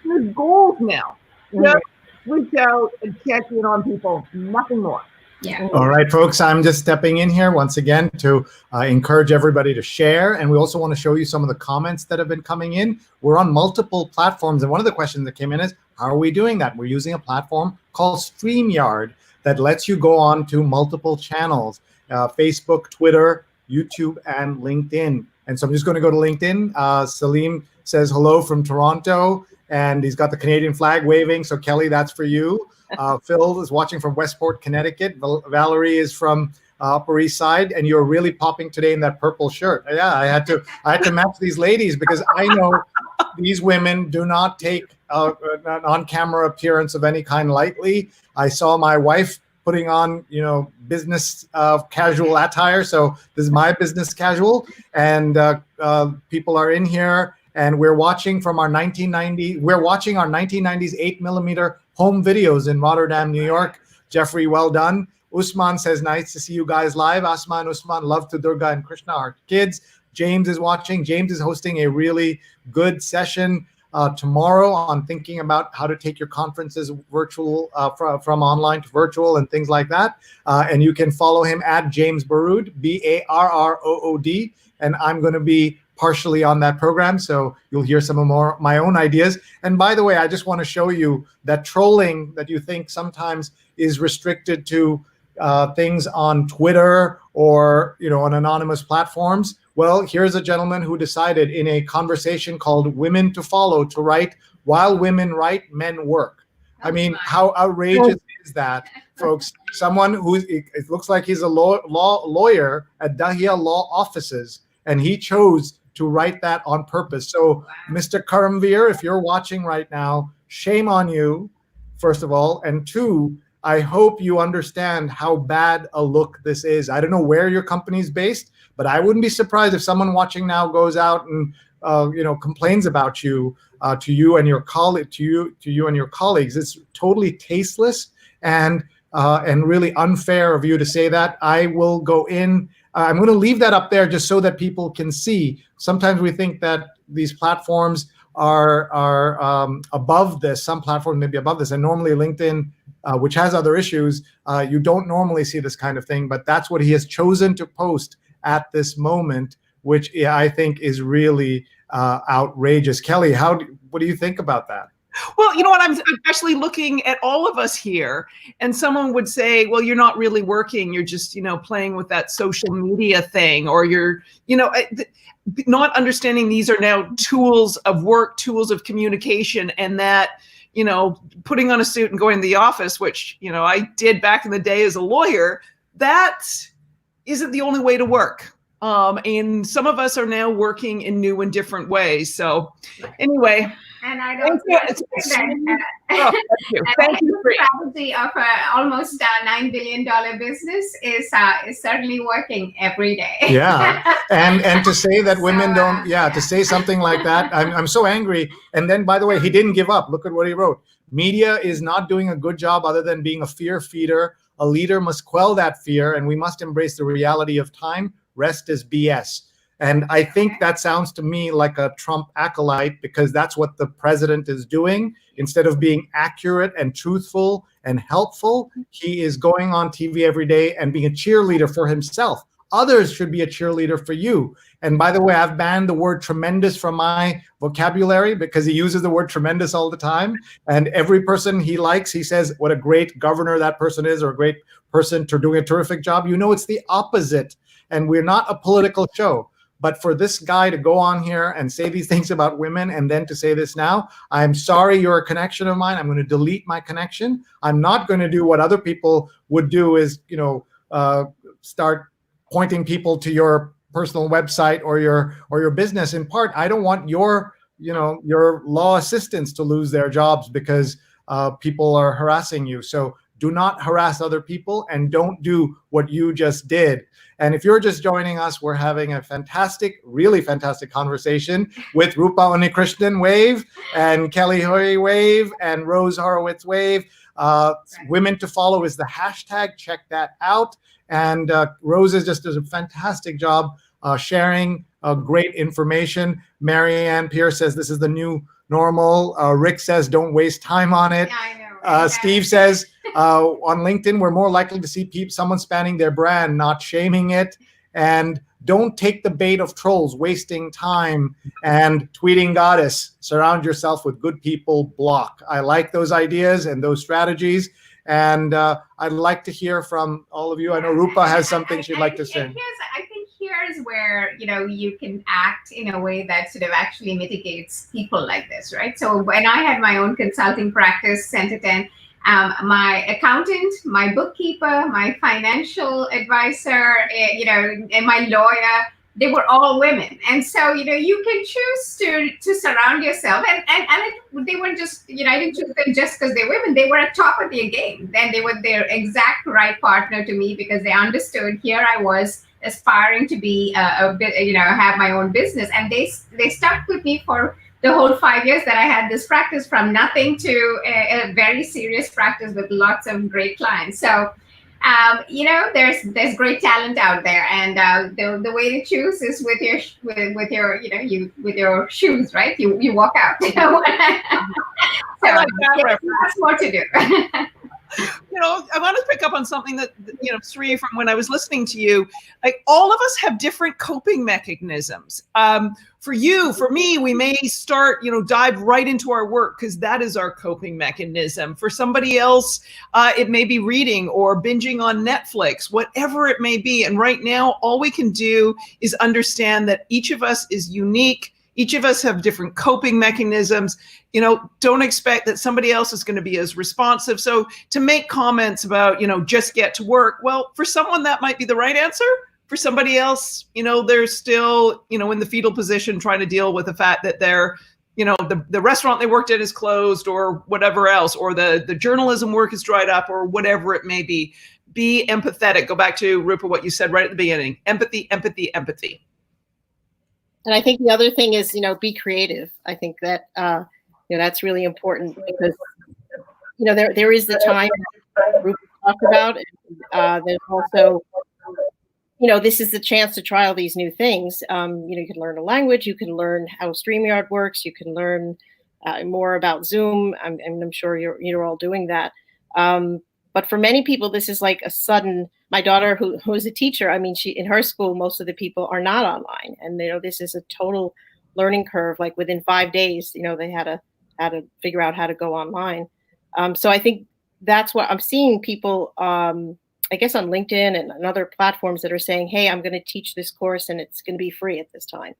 there's goals now. Just reach out and check in on people. Nothing more. Yeah. All right, folks, I'm just stepping in here once again to encourage everybody to share. And we also want to show you some of the comments that have been coming in. We're on multiple platforms. And one of the questions that came in is, how are we doing that? We're using a platform called StreamYard that lets you go on to multiple channels, Facebook, Twitter, YouTube, and LinkedIn. And so I'm just going to go to LinkedIn. Salim says hello from Toronto, and he's got the Canadian flag waving. So Kelly, that's for you. Phil is watching from Westport, Connecticut. Valerie is from Upper East Side, and you're really popping today in that purple shirt. Yeah, I had to match these ladies because I know these women do not take an on-camera appearance of any kind lightly. I saw my wife putting on, business casual attire. So this is my business casual, and people are in here, and we're watching from our 1990s 8mm home videos in Rotterdam, New York. Jeffrey, well done. Usman says, nice to see you guys live. Asman, Usman, love to Durga and Krishna, our kids. James is watching. James is hosting a really good session tomorrow on thinking about how to take your conferences virtual, from online to virtual and things like that. And you can follow him at James Barood, Barrood. And I'm going to be partially on that program, so you'll hear some of my own ideas. And by the way, I just want to show you that trolling that you think sometimes is restricted to things on Twitter or on anonymous platforms. Well, here's a gentleman who decided in a conversation called Women to Follow to write, while women write, men work. I mean, how outrageous is that, folks? Someone it looks like he's a lawyer at Dahlia Law Offices, and he chose to write that on purpose. So, Mr. Karamveer, if you're watching right now, shame on you, first of all. And two, I hope you understand how bad a look this is. I don't know where your company's based, but I wouldn't be surprised if someone watching now goes out and complains about you to you and your colleagues. It's totally tasteless and really unfair of you to say that. I will go in. I'm going to leave that up there just so that people can see. Sometimes we think that these platforms are above this. Some platforms may be above this. And normally LinkedIn, which has other issues, you don't normally see this kind of thing. But that's what he has chosen to post at this moment, which I think is really outrageous. Kelly, what do you think about that? Well, you know what? I'm actually looking at all of us here, and someone would say, well, you're not really working. You're just, playing with that social media thing, or you're, not understanding these are now tools of work, tools of communication, and that, putting on a suit and going to the office, which, I did back in the day as a lawyer, that isn't the only way to work. And some of us are now working in new and different ways. So anyway. And I don't think that thank you. Strategy of almost $9 billion business is certainly working every day. Yeah, and to say that women don't, to say something like that, I'm so angry. And then, by the way, he didn't give up. Look at what he wrote. Media is not doing a good job other than being a fear feeder. A leader must quell that fear, and we must embrace the reality of time. Rest is BS. And I think that sounds to me like a Trump acolyte, because that's what the president is doing. Instead of being accurate and truthful and helpful, he is going on TV every day and being a cheerleader for himself. Others should be a cheerleader for you. And by the way, I've banned the word tremendous from my vocabulary because he uses the word tremendous all the time. And every person he likes, he says what a great governor that person is, or a great person doing a terrific job. It's the opposite. And we're not a political show. But for this guy to go on here and say these things about women and then to say this now, I'm sorry, you're a connection of mine. I'm going to delete my connection. I'm not going to do what other people would do, is, start pointing people to your personal website or your business. In part, I don't want your law assistants to lose their jobs because people are harassing you. So do not harass other people, and don't do what you just did. And if you're just joining us, we're having a fantastic, really fantastic conversation with Roopa Unnikrishnan wave, and Kelly Hoey wave, and Rose Horowitz wave. Women to follow is the hashtag. Check that out. And Rose just does a fantastic job sharing great information. Marianne Pierce says this is the new normal. Rick says don't waste time on it. Yeah, I know, right? Steve says on LinkedIn, we're more likely to see someone spanning their brand, not shaming it. And don't take the bait of trolls, wasting time and tweeting goddess. Surround yourself with good people, block. I like those ideas and those strategies. And I'd like to hear from all of you. I know Roopa has something she'd like to say. I think here's where, you can act in a way that sort of actually mitigates people like this, right? So when I had my own consulting practice, Center 10, my accountant, my bookkeeper, my financial advisor, and my lawyer, they were all women. And so, you can choose to surround yourself. And they weren't just, I didn't choose them just because they're women. They were at top of their game. Then they were their exact right partner to me, because they understood here I was aspiring to be have my own business. And they stuck with me for the whole 5 years that I had this practice, from nothing to a very serious practice with lots of great clients. So, there's great talent out there, and the way to choose is with your shoes, right? You walk out. So that's what to do. I want to pick up on something that, Sree, from when I was listening to you, like, all of us have different coping mechanisms. For you, for me, we may start, dive right into our work because that is our coping mechanism. For somebody else, it may be reading or binging on Netflix, whatever it may be. And right now, all we can do is understand that each of us is unique. Each of us have different coping mechanisms. Don't expect that somebody else is going to be as responsive. So to make comments about, just get to work, well, for someone that might be the right answer. For somebody else, they're still, in the fetal position trying to deal with the fact that they're, the restaurant they worked at is closed, or whatever else, or the journalism work is dried up, or whatever it may be. Be empathetic. Go back to, Roopa, what you said right at the beginning. Empathy, empathy, empathy. And I think the other thing is, be creative. I think that, that's really important, because, there is the time that Roopa talked about. And, there's also, this is the chance to try all these new things. You can learn a language, you can learn how StreamYard works, you can learn more about Zoom. I'm sure you're all doing that. But for many people, this is like a sudden. My daughter, who is a teacher, she in her school, most of the people are not online, and this is a total learning curve. Like within 5 days, they had to figure out how to go online. So I think that's what I'm seeing people. I guess on LinkedIn and other platforms that are saying, hey, I'm going to teach this course and it's going to be free at this time.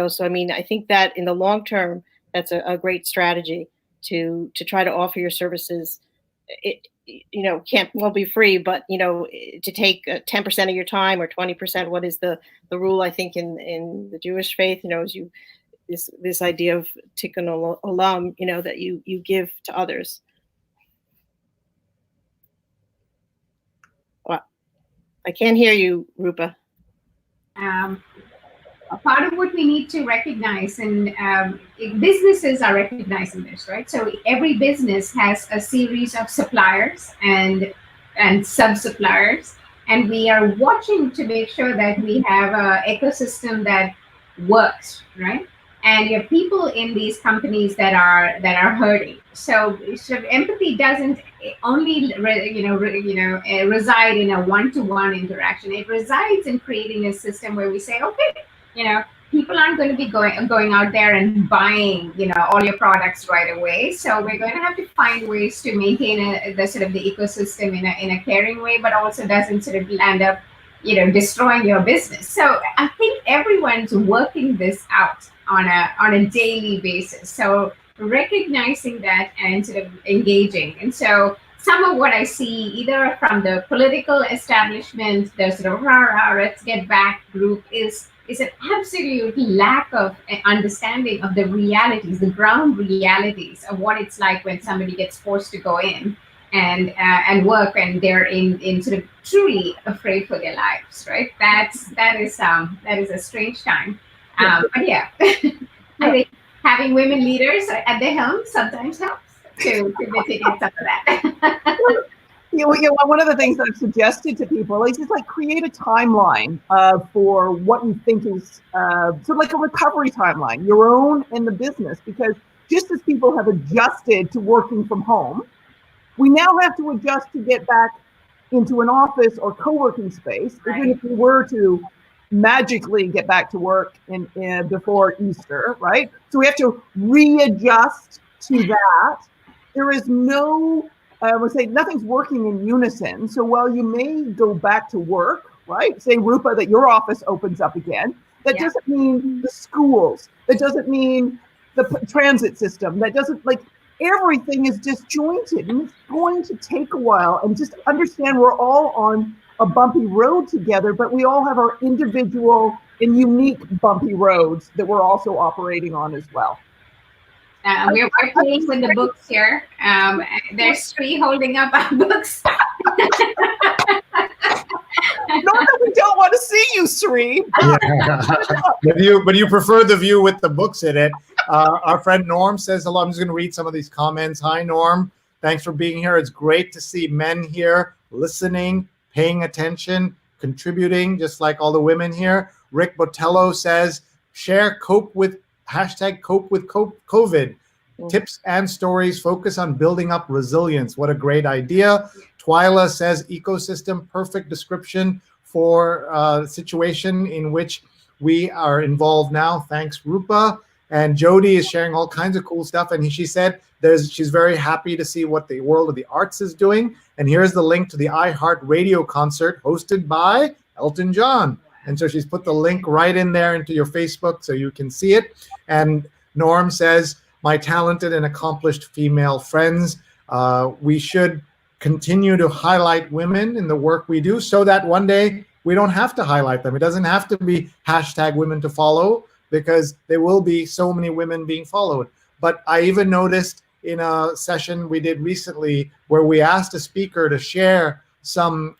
So, I think that in the long term, that's a great strategy to try to offer your services. It can't well be free, but, to take 10% of your time or 20%, what is the rule, I think, in the Jewish faith, is this idea of tikkun olam, that you give to others. I can't hear you, Roopa. A part of what we need to recognize, and businesses are recognizing this, right? So every business has a series of suppliers and sub-suppliers, and we are watching to make sure that we have an ecosystem that works, right? And you have people in these companies that are hurting. So empathy doesn't only reside in a one-to-one interaction. It resides in creating a system where we say, okay, people aren't going to be going out there and buying all your products right away. So we're going to have to find ways to maintain the ecosystem in a caring way, but also doesn't sort of land up destroying your business. So I think everyone's working this out on a daily basis. So recognizing that and sort of engaging. And so some of what I see either from the political establishment, the sort of rah, let's get back group is an absolute lack of understanding of the realities, the ground realities of what it's like when somebody gets forced to go in and work, and they're in sort of truly afraid for their lives, right? That is a strange time. But yeah, I think having women leaders at the helm sometimes helps to mitigate some of that. One of the things I've suggested to people is just like create a timeline for what you think is sort of like a recovery timeline, your own and the business, because just as people have adjusted to working from home, we now have to adjust to get back into an office or co-working space, right, even if we were to magically get back to work in before Easter, right? So we have to readjust to that. There is no, I would say nothing's working in unison. So while you may go back to work, right? Say, Roopa, that your office opens up again, that doesn't mean the schools. That doesn't mean the transit system. That doesn't, like, everything is disjointed, and it's going to take a while. And just understand we're all on a bumpy road together, but we all have our individual and unique bumpy roads that we're also operating on as well. We're playing with the books here. There's Sree holding up our books. Not that we don't want to see you, Sree. Yeah. But you prefer the view with the books in it. Our friend Norm says hello. I'm just going to read some of these comments. Hi, Norm. Thanks for being here. It's great to see men here listening, paying attention, contributing, just like all the women here. Rick Botello says, share cope with #CopeWithCovid. Tips and stories focus on building up resilience. What a great idea. Twyla says ecosystem, perfect description for the situation in which we are involved now. Thanks, Roopa. And Jody is sharing all kinds of cool stuff. And she said she's very happy to see what the world of the arts is doing. And here's the link to the iHeartRadio concert hosted by Elton John. And so she's put the link right in there into your Facebook so you can see it. And Norm says, my talented and accomplished female friends, we should continue to highlight women in the work we do so that one day we don't have to highlight them. It doesn't have to be #women to follow, because there will be so many women being followed. But I even noticed in a session we did recently where we asked a speaker to share some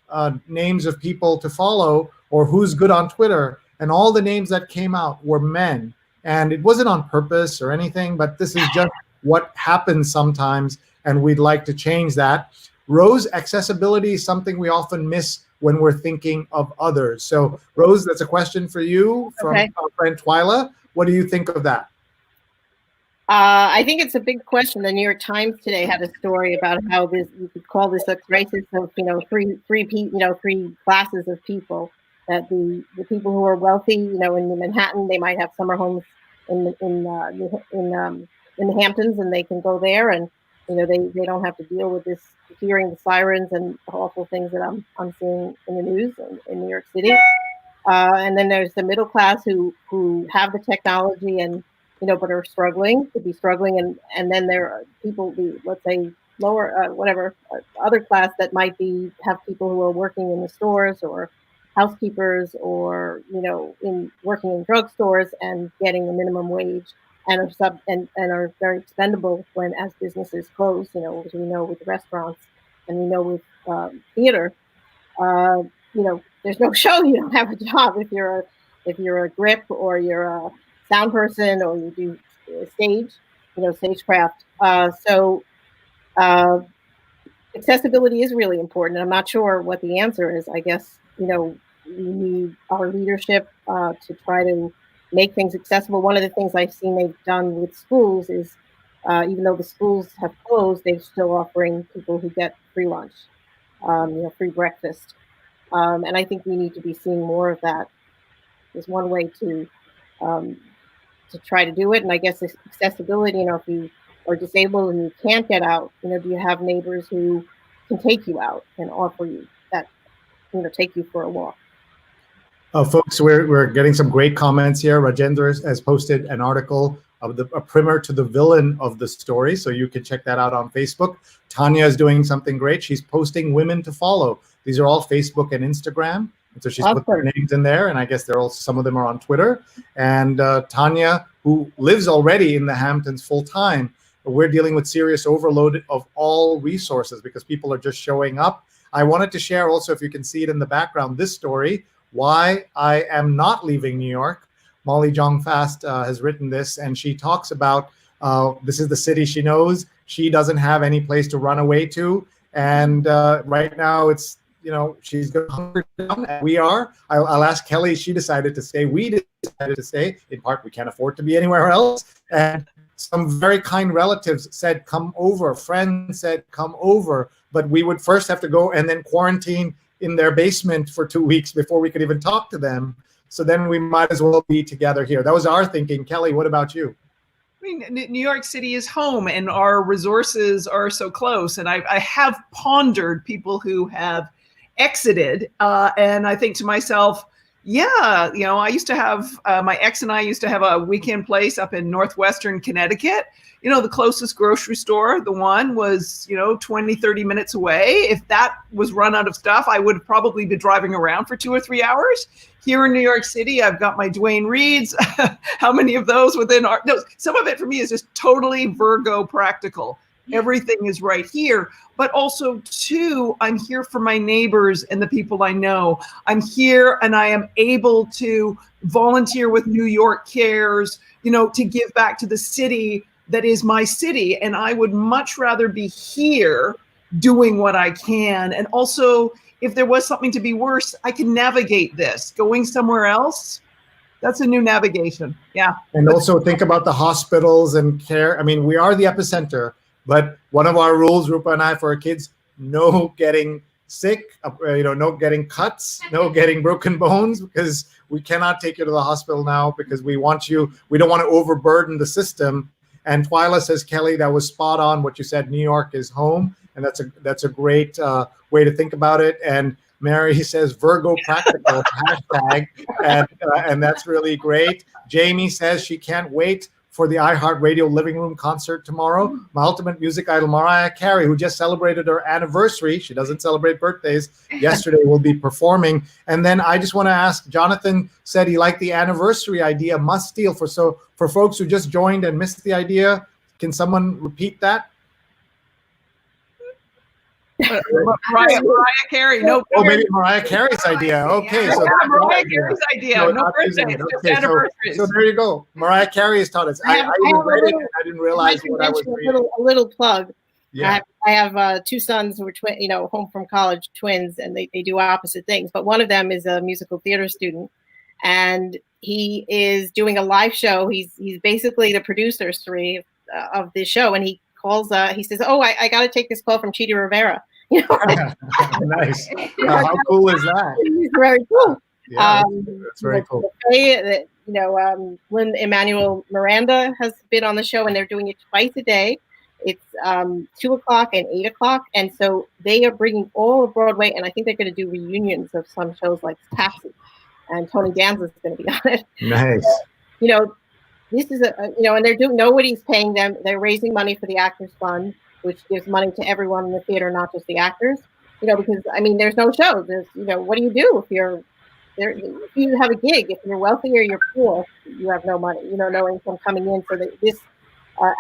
names of people to follow or who's good on Twitter, and all the names that came out were men. And it wasn't on purpose or anything, but this is just what happens sometimes, and we'd like to change that. Rose, accessibility is something we often miss when we're thinking of others. So Rose, that's a question for you from our friend Twyla. What do you think of that? I think it's a big question. The New York Times today had a story about how you could call this a crisis of, three classes of people. That the people who are wealthy, in Manhattan, they might have summer homes in the Hamptons, and they can go there, and they don't have to deal with this, hearing the sirens and awful things that I'm seeing in the news in New York City. And then there's the middle class who have the technology and but are struggling, and then there are people, let's say lower other class that might have people who are working in the stores or housekeepers or working in drugstores and getting the minimum wage and are very expendable as businesses close, as we know with restaurants and we know with theater. There's no show, you don't have a job if you're a grip or you're a sound person or you do stagecraft. So accessibility is really important. I'm not sure what the answer is. I guess we need our leadership to try to make things accessible. One of the things I've seen they've done with schools is, even though the schools have closed, they're still offering people who get free lunch, free breakfast. And I think we need to be seeing more of that. There's one way to try to do it. And I guess accessibility, if you are disabled and you can't get out, do you have neighbors who can take you out and offer you that, take you for a walk? Folks, we're getting some great comments here. Rajendra has posted an article of a primer to the villain of the story, so you can check that out on Facebook. Tanya is doing something great. She's posting women to follow. These are all Facebook and Instagram. And so she's put their names in there, and I guess they're all, some of them are on Twitter. And Tanya, who lives already in the Hamptons full time, we're dealing with serious overload of all resources because people are just showing up. I wanted to share also, if you can see it in the background, this story, why I am not leaving New York. Molly Jong-Fast has written this, and she talks about this is the city she knows. She doesn't have any place to run away to, and right now it's, you know, she's going to hunker down. And we are. I'll ask Kelly. She decided to stay. We decided to stay. In part, we can't afford to be anywhere else. And some very kind relatives said, "Come over." Friends said, "Come over." But we would first have to go and then quarantine in their basement for 2 weeks before we could even talk to them. So then we might as well be together here. That was our thinking. Kelly, what about you? I mean, New York City is home and our resources are so close. And I have pondered people who have exited. And I think to myself, yeah, you know, I used to have, my ex and I used to have a weekend place up in Northwestern Connecticut. You know, the closest grocery store, the one was, you know, 20, 30 minutes away. If that was run out of stuff, I would probably be driving around for 2 or 3 hours. Here in New York City, I've got my Dwayne Reeds. How many of those within our, no, some of it for me is just totally Virgo practical. Everything is right here. But also, too, I'm here for my neighbors and the people I know. I'm here and I am able to volunteer with New York Cares, you know, to give back to the city that is my city. And I would much rather be here doing what I can. And also, if there was something to be worse, I can navigate this. Going somewhere else, that's a new navigation. Yeah. And also think about the hospitals and care. I mean, we are the epicenter, but one of our rules, Roopa and I, for our kids, no getting sick, you know, no getting cuts, no getting broken bones, because we cannot take you to the hospital now because we want you, we don't want to overburden the system. And Twyla says, Kelly, that was spot on what you said. New York is home. And that's a great way to think about it. And Mary says Virgo practical hashtag, and that's really great. Jamie says she can't wait for the iHeartRadio living room concert tomorrow. My ultimate music idol, Mariah Carey, who just celebrated her anniversary. She doesn't celebrate birthdays. Yesterday will be performing. And then I just want to ask, Jonathan said he liked the anniversary idea, must steal. For folks who just joined and missed the idea, can someone repeat that? Mariah Carey. No. Oh, maybe Mariah Carey's idea. Okay, so yeah, Mariah Carey's idea. No birthday. Okay, so there you go. Mariah Carey has taught us. I read it and I didn't realize what I was reading. A little plug. Yeah. I have 2 sons who are home from college, twins, and they do opposite things. But one of them is a musical theater student, and he is doing a live show. He's basically the producer, Sree, of this show, and he calls. He says, "Oh, I got to take this call from Chidi Rivera." You know? Nice. How cool is that? It's very cool. Yeah, that's very cool. Lin-Manuel Miranda has been on the show, and they're doing it twice a day. It's 2 o'clock and 8 o'clock, and so they are bringing all of Broadway, and I think they're going to do reunions of some shows like Taxi, and Tony Danza is going to be on it. Nice. You know, this is and they're doing. Nobody's paying them. They're raising money for the Actors Fund, which gives money to everyone in the theater, not just the actors. You know, because I mean, there's no show. There's, what do you do if you're there? If you have a gig, if you're wealthy or you're poor, you have no money. No income coming in. So this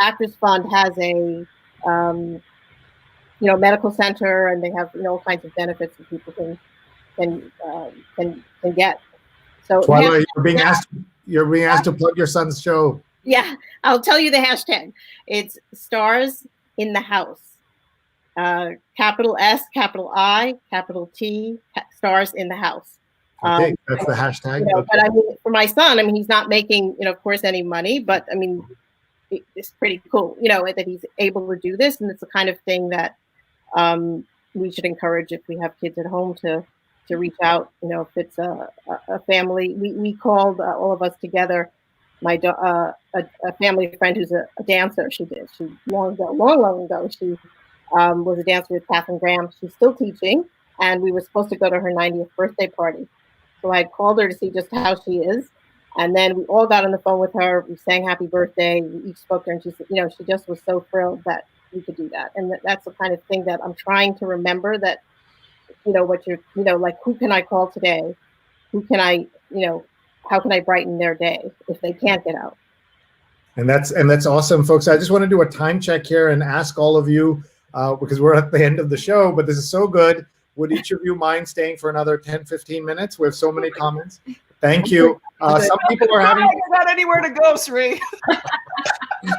Actors Fund has a medical center, and they have all kinds of benefits that people can get. So Twyla, you're being asked to plug your son's show. Yeah, I'll tell you the hashtag. It's Stars in the House. Capital S, capital I, capital T, Stars in the House. Okay, that's the hashtag. Okay. But I mean, for my son, I mean, he's not making, of course, any money, but I mean, it's pretty cool, that he's able to do this, and it's the kind of thing that we should encourage if we have kids at home to reach out. If it's a family, we called all of us together. A family friend who's a dancer. She long ago. She was a dancer with Catherine Graham. She's still teaching, and we were supposed to go to her 90th birthday party. So I had called her to see just how she is. And then we all got on the phone with her. We sang happy birthday. We each spoke to her, and she said, she just was so thrilled that we could do that. And that's the kind of thing that I'm trying to remember, that, what you're, like, who can I call today? Who can I, how can I brighten their day if they can't get out? And that's awesome, folks. I just want to do a time check here and ask all of you, because we're at the end of the show, but this is so good. Would each of you mind staying for another 10, 15 minutes? We have so many comments. Thank you. Some people are having... Not anywhere to go, Sree.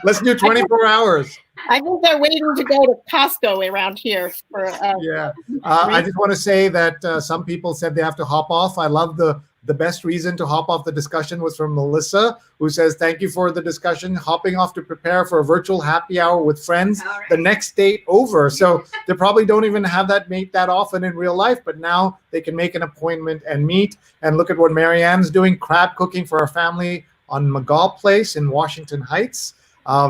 Let's do 24 hours. I think they're waiting to go to Costco around here. I just want to say that some people said they have to hop off. I love the best reason to hop off the discussion was from Melissa, who says, thank you for the discussion. Hopping off to prepare for a virtual happy hour with friends the next date over. So they probably don't even have that often in real life, but now they can make an appointment and meet. And look at what Marianne's doing, crab cooking for her family on McGaw Place in Washington Heights.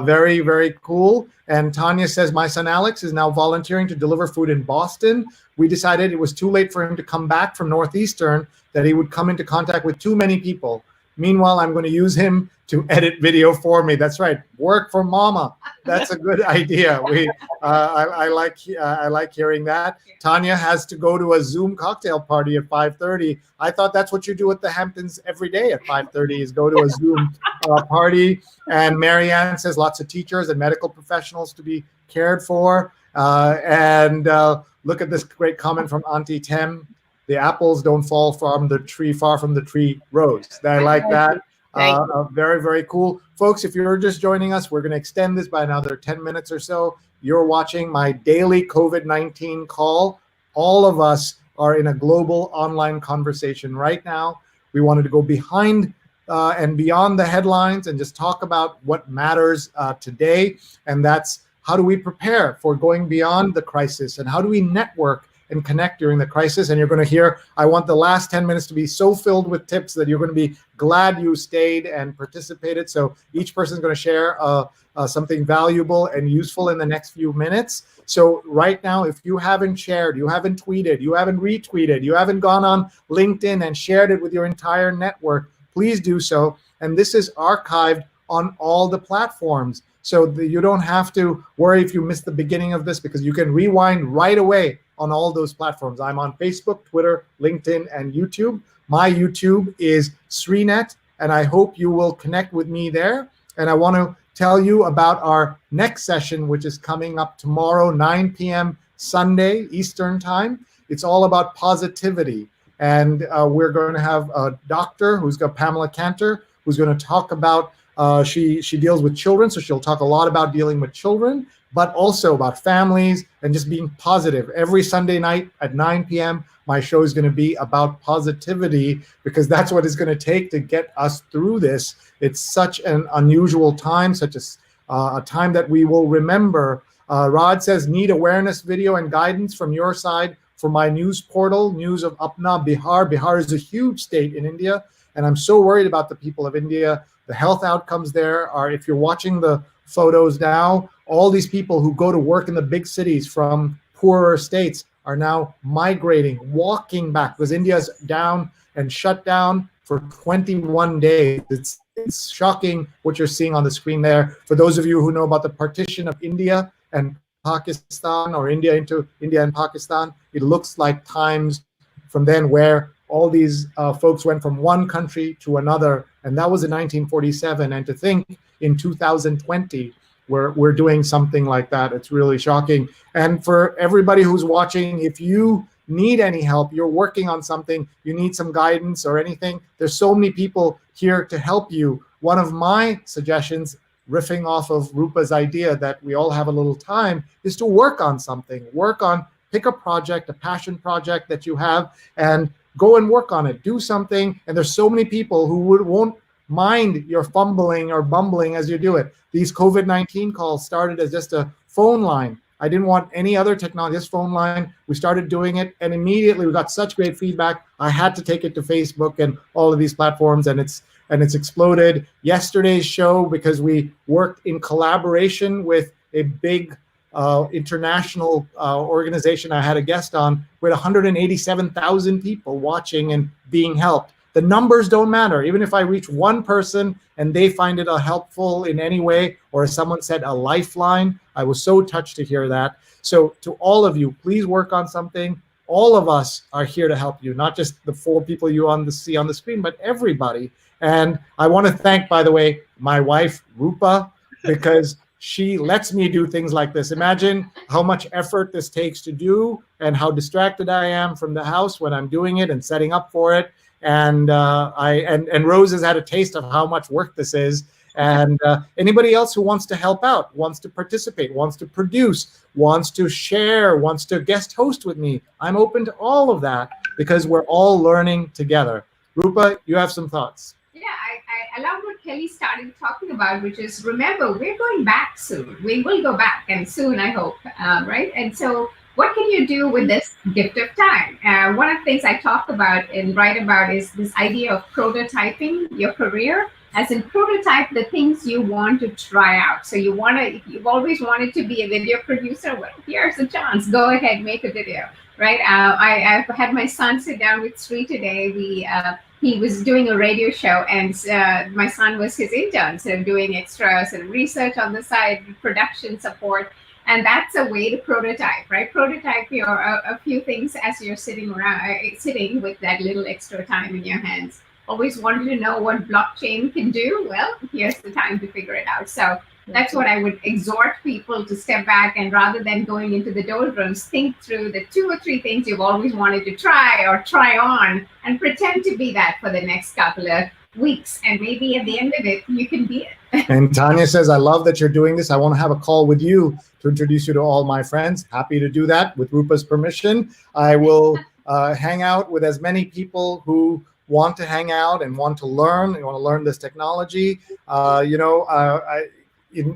Very, very cool. And Tanya says, my son Alex is now volunteering to deliver food in Boston. We decided it was too late for him to come back from Northeastern, that he would come into contact with too many people. Meanwhile, I'm going to use him to edit video for me. That's right. Work for mama. That's a good idea. I like hearing that. Tanya has to go to a Zoom cocktail party at 5:30. I thought that's what you do at the Hamptons every day at 5:30 is go to a Zoom party. And Marianne says lots of teachers and medical professionals to be cared for. Look at this great comment from Auntie Tem. The apples don't fall from the tree, far from the tree rose. I like that. Very, very cool. Folks, if you're just joining us, we're going to extend this by another 10 minutes or so. You're watching my daily COVID-19 call. All of us are in a global online conversation right now. We wanted to go behind and beyond the headlines and just talk about what matters today. And that's, how do we prepare for going beyond the crisis, and how do we network and connect during the crisis? And you're going to hear, I want the last 10 minutes to be so filled with tips that you're going to be glad you stayed and participated. So each person is going to share something valuable and useful in the next few minutes. So right now, if you haven't shared, you haven't tweeted, you haven't retweeted, you haven't gone on LinkedIn and shared it with your entire network, please do so. And this is archived on all the platforms. So you don't have to worry if you missed the beginning of this, because you can rewind right away on all those platforms. I'm on Facebook, Twitter, LinkedIn, and YouTube. My YouTube is SreeNet, and I hope you will connect with me there. And I want to tell you about our next session, which is coming up tomorrow, 9 p.m. Sunday, Eastern Time. It's all about positivity. And we're going to have a doctor who's got Pamela Cantor, who's going to talk about, she deals with children, so she'll talk a lot about dealing with children, but also about families and just being positive. Every Sunday night at 9 p.m., my show is going to be about positivity, because that's what it's going to take to get us through this. It's such an unusual time, such a time that we will remember. Rod says, need awareness video and guidance from your side for my news portal, News of Apna, Bihar. Bihar is a huge state in India, and I'm so worried about the people of India. The health outcomes there are, if you're watching the photos now, all these people who go to work in the big cities from poorer states are now migrating, walking back, because India's down and shut down for 21 days. It's shocking what you're seeing on the screen there. For those of you who know about the partition of India and Pakistan, or India into India and Pakistan, it looks like times from then where all these folks went from one country to another, and that was in 1947. And to think in 2020, we're doing something like that, it's really shocking. And for everybody who's watching, if you need any help, you're working on something, you need some guidance or anything, there's so many people here to help you. One of my suggestions, riffing off of Roopa's idea that we all have a little time, is to work on something. Pick a project, a passion project that you have, and go and work on it. Do something. And there's so many people who won't mind your fumbling or bumbling as you do it. These COVID-19 calls started as just a phone line. I didn't want any other technology, this phone line. We started doing it, and immediately we got such great feedback. I had to take it to Facebook and all of these platforms, and it's exploded. Yesterday's show, because we worked in collaboration with a big international organization I had a guest on, we had 187,000 people watching and being helped. The numbers don't matter. Even if I reach one person and they find it helpful in any way, or as someone said, a lifeline, I was so touched to hear that. So to all of you, please work on something. All of us are here to help you, not just the 4 people you see on the screen, but everybody. And I want to thank, by the way, my wife, Roopa, because she lets me do things like this. Imagine how much effort this takes to do and how distracted I am from the house when I'm doing it and setting up for it. And Rose has had a taste of how much work this is. And anybody else who wants to help out, wants to participate, wants to produce, wants to share, wants to guest host with me, I'm open to all of that because we're all learning together. Roopa, you have some thoughts. Yeah, I love what Kelly started talking about, which is, remember, we're going back soon. We will go back, and soon, I hope, right? And so what can you do with this gift of time? One of the things I talk about and write about is this idea of prototyping your career, as in prototype the things you want to try out. So you've always wanted to be a video producer. Well, here's a chance. Go ahead, make a video, right? I've had my son sit down with Sree today. He was doing a radio show, and my son was his intern, so doing extras and research on the side, production support. And that's a way to prototype, right? Prototype a few things as you're sitting with that little extra time in your hands. Always wanted to know what blockchain can do? Well, here's the time to figure it out. So that's what I would exhort people to step back, and rather than going into the doldrums, think through the 2 or 3 things you've always wanted to try or try on, and pretend to be that for the next couple of weeks. And maybe at the end of it, you can be it. And Tanya says, I love that you're doing this. I want to have a call with you to introduce you to all my friends. Happy to do that with Roopa's permission. I will hang out with as many people who want to hang out and want to learn this technology.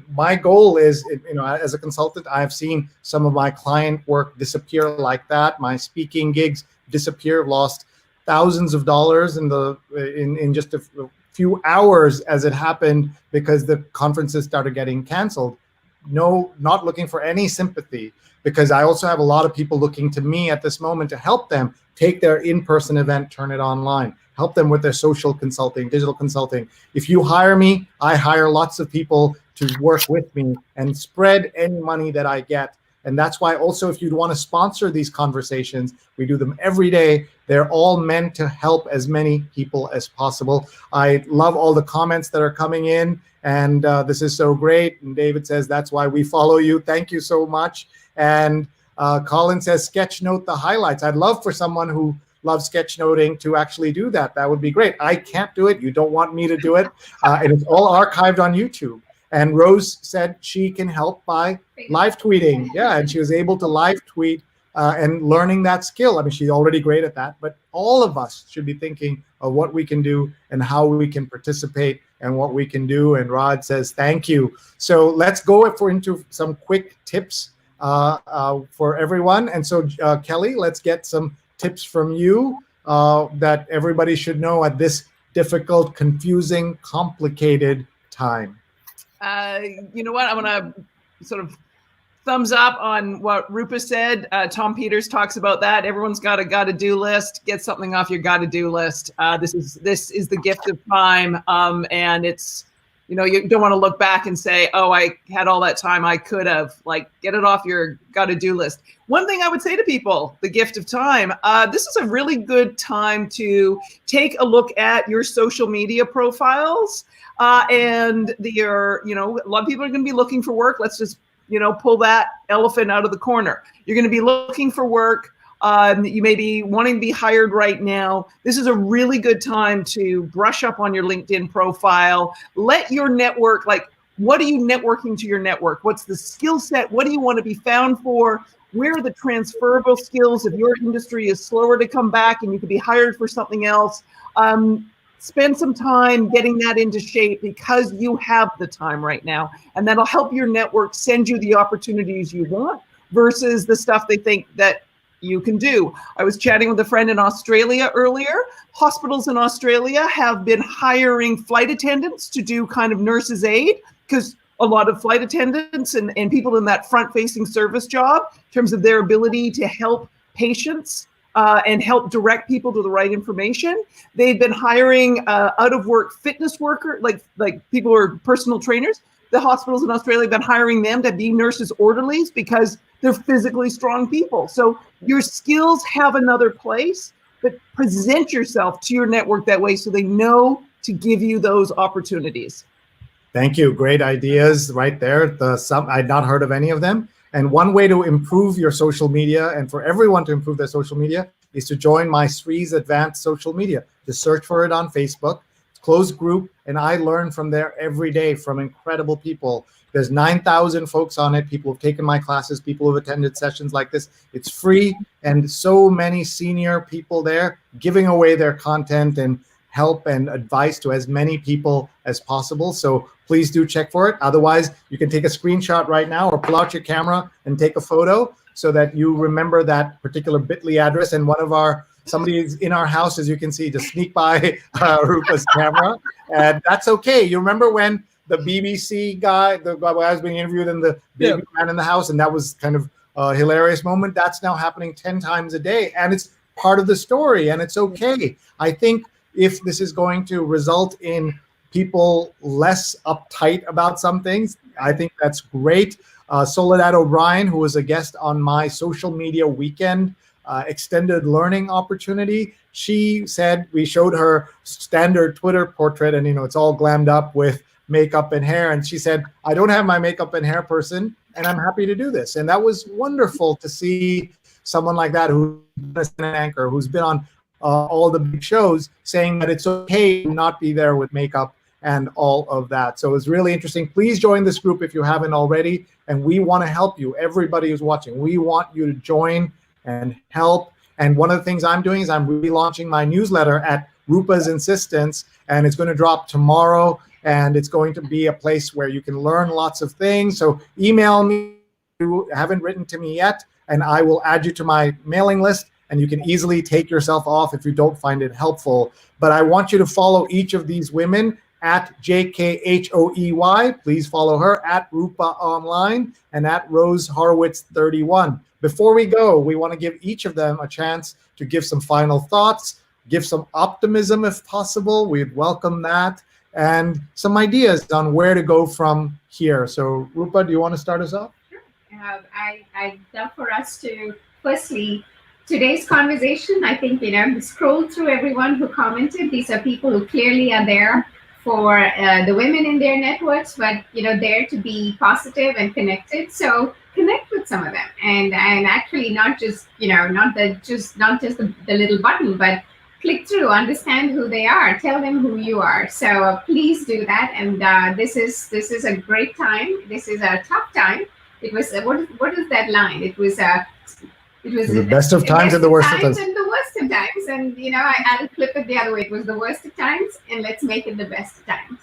My goal is, as a consultant, I've seen some of my client work disappear like that. My speaking gigs disappear, lost thousands of dollars in just a few hours as it happened because the conferences started getting canceled. No, not looking for any sympathy, because I also have a lot of people looking to me at this moment to help them take their in-person event, turn it online, help them with their social consulting, digital consulting. If you hire me, I hire lots of people to work with me and spread any money that I get. And that's why also, if you'd want to sponsor these conversations, we do them every day. They're all meant to help as many people as possible. I love all the comments that are coming in, and this is so great. And David says, that's why we follow you. Thank you so much. And Colin says, sketchnote the highlights. I'd love for someone who loves sketchnoting to actually do that. That would be great. I can't do it. You don't want me to do it. And it's all archived on YouTube. And Rose said she can help by live tweeting. Yeah, and she was able to live tweet and learning that skill. I mean, she's already great at that, but all of us should be thinking of what we can do and how we can participate and what we can do. And Rod says, thank you. So let's go into some quick tips for everyone. And so Kelly, let's get some tips from you that everybody should know at this difficult, confusing, complicated time. You know what? I'm going to sort of thumbs up on what Roopa said. Tom Peters talks about that. Everyone's got a got-to-do list. Get something off your got-to-do list. This is the gift of time, and it's, you don't want to look back and say, oh, I had all that time I could have. Like, get it off your got-to-do list. One thing I would say to people, the gift of time, this is a really good time to take a look at your social media profiles. And a lot of people are going to be looking for work. Let's just, pull that elephant out of the corner. You're going to be looking for work. You may be wanting to be hired right now. This is a really good time to brush up on your LinkedIn profile. Let your network, what are you networking to your network? What's the skill set? What do you want to be found for? Where are the transferable skills if your industry is slower to come back and you could be hired for something else? Spend some time getting that into shape because you have the time right now, and that'll help your network send you the opportunities you want versus the stuff they think that you can do. I was chatting with a friend in Australia earlier. Hospitals in Australia have been hiring flight attendants to do kind of nurse's aid because a lot of flight attendants and people in that front-facing service job in terms of their ability to help patients and help direct people to the right information. They've been hiring out-of-work fitness worker, like people who are personal trainers. The hospitals in Australia have been hiring them to be nurses orderlies because they're physically strong people. So your skills have another place, but present yourself to your network that way so they know to give you those opportunities. Thank you. Great ideas right there. I'd not heard of any of them. And one way to improve your social media and for everyone to improve their social media is to join my Sree's Advanced Social Media. Just search for it on Facebook. It's a closed group, and I learn from there every day from incredible people. There's 9,000 folks on it. People have taken my classes. People have attended sessions like this. It's free, and so many senior people there giving away their content and help and advice to as many people as possible. So please do check for it. Otherwise, you can take a screenshot right now or pull out your camera and take a photo so that you remember that particular bit.ly address. And somebody is in our house, as you can see, to sneak by Roopa's camera. And that's okay. You remember when the BBC guy, the guy was being interviewed in the baby man in the house, and that was kind of a hilarious moment? That's now happening 10 times a day. And it's part of the story, and it's okay. I think if this is going to result in people less uptight about some things, I think that's great. Soledad O'Brien, who was a guest on my social media weekend extended learning opportunity, she said, we showed her standard Twitter portrait, and it's all glammed up with makeup and hair. And she said, I don't have my makeup and hair person, and I'm happy to do this. And that was wonderful to see someone like that who's been an anchor, who's been on all the big shows, saying that it's okay to not be there with makeup and all of that. So it's really interesting. Please join this group if you haven't already. And we want to help you. Everybody who's watching, we want you to join and help. And one of the things I'm doing is I'm relaunching my newsletter at Roopa's insistence, and it's going to drop tomorrow. And it's going to be a place where you can learn lots of things. So email me if you haven't written to me yet, and I will add you to my mailing list. And you can easily take yourself off if you don't find it helpful. But I want you to follow each of these women at JKHOEY. Please follow her at Roopa Online and at Rose Horowitz 31. Before we go, we want to give each of them a chance to give some final thoughts, give some optimism if possible. We'd welcome that, and some ideas on where to go from here. So Roopa, do you want to start us off? Sure. I'd love for us to firstly, today's conversation, I think, scroll through everyone who commented. These are people who clearly are there for the women in their networks, but, there to be positive and connected. So connect with some of them and actually not just, not just the little button, but click through, understand who they are, tell them who you are. So please do that. And this is a great time. This is a tough time. It was, what is that line? It was the best of times and the worst of times. And the worst of times. And, I'll flip it the other way. It was the worst of times, and let's make it the best of times.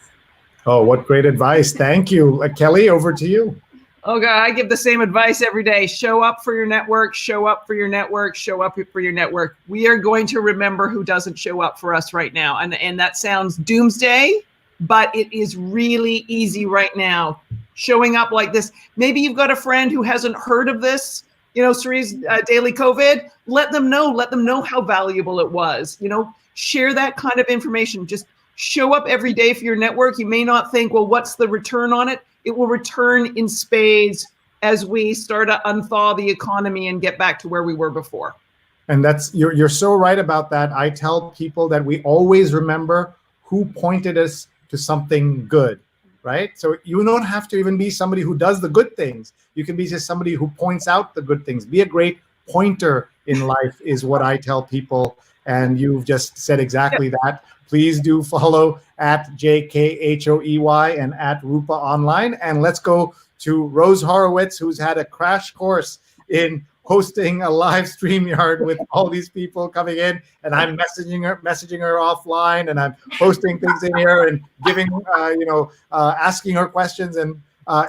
Oh, what great advice. Thank you. Kelly, over to you. Oh, God, I give the same advice every day. Show up for your network, show up for your network, show up for your network. We are going to remember who doesn't show up for us right now. And that sounds doomsday, but it is really easy right now. Showing up like this. Maybe you've got a friend who hasn't heard of this, Sree's Daily COVID. Let them know how valuable it was. Share that kind of information. Just show up every day for your network. You may not think, well, what's the return on it? It will return in spades as we start to unthaw the economy and get back to where we were before. And you're so right about that. I tell people that we always remember who pointed us to something good, right? So you don't have to even be somebody who does the good things. You can be just somebody who points out the good things. Be a great pointer in life is what I tell people. And you've just said exactly that. Please do follow at JKHOEY and at Roopa Online. And let's go to Rose Horowitz, who's had a crash course in hosting a live StreamYard with all these people coming in. And I'm messaging her offline, and I'm posting things in here and giving, asking her questions. And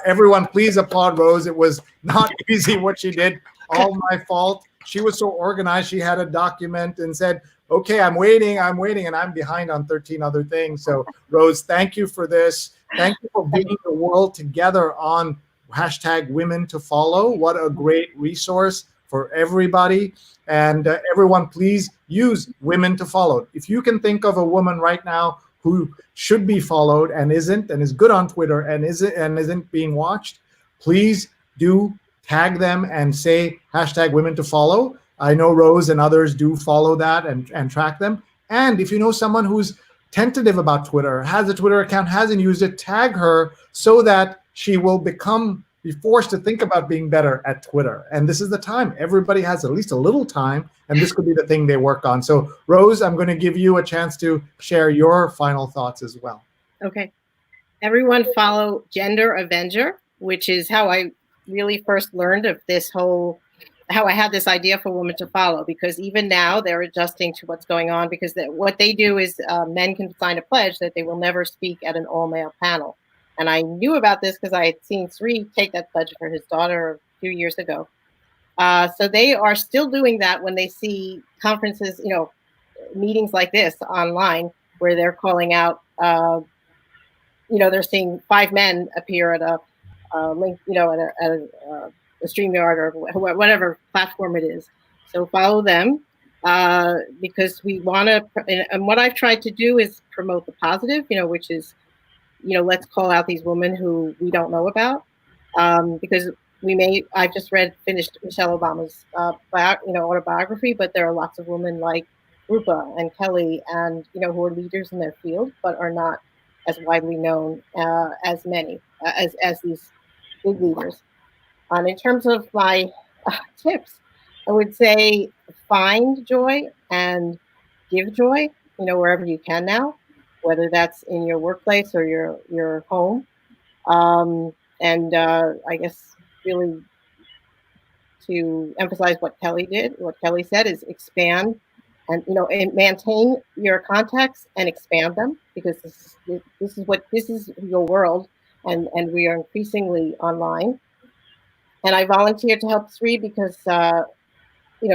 everyone, please applaud Rose. It was not easy what she did. All my fault. She was so organized. She had a document and said, okay, I'm waiting, and I'm behind on 13 other things. So Rose, thank you for this. Thank you for bringing the world together on hashtag women to follow. What a great resource for everybody. And everyone, please use women to follow. If you can think of a woman right now who should be followed and isn't, and is good on Twitter and isn't being watched, please do tag them and say hashtag women to follow. I know Rose and others do follow that and track them. And if you know someone who's tentative about Twitter, has a Twitter account, hasn't used it, tag her so that she will be forced to think about being better at Twitter. And this is the time. Everybody has at least a little time, and this could be the thing they work on. So Rose, I'm going to give you a chance to share your final thoughts as well. Okay. Everyone follow Gender Avenger, which is how I really first learned of this whole, how I had this idea for women to follow, because even now they're adjusting to what's going on, because what they do is men can sign a pledge that they will never speak at an all-male panel. And I knew about this because I had seen Sree take that pledge for his daughter a few years ago. So they are still doing that when they see conferences, meetings like this online, where they're calling out, they're seeing 5 men appear at a link, at a StreamYard or whatever platform it is. So follow them because we want to, and what I've tried to do is promote the positive, which is, let's call out these women who we don't know about, because I've just finished Michelle Obama's autobiography, but there are lots of women like Roopa and Kelly and, who are leaders in their field, but are not as widely known as many, as these big leaders. In terms of my tips, I would say find joy and give joy, wherever you can now, whether that's in your workplace or your home. And I guess really to emphasize what Kelly said is expand and, and maintain your contacts and expand them, because this is your world, and we are increasingly online. And I volunteered to help Sree because,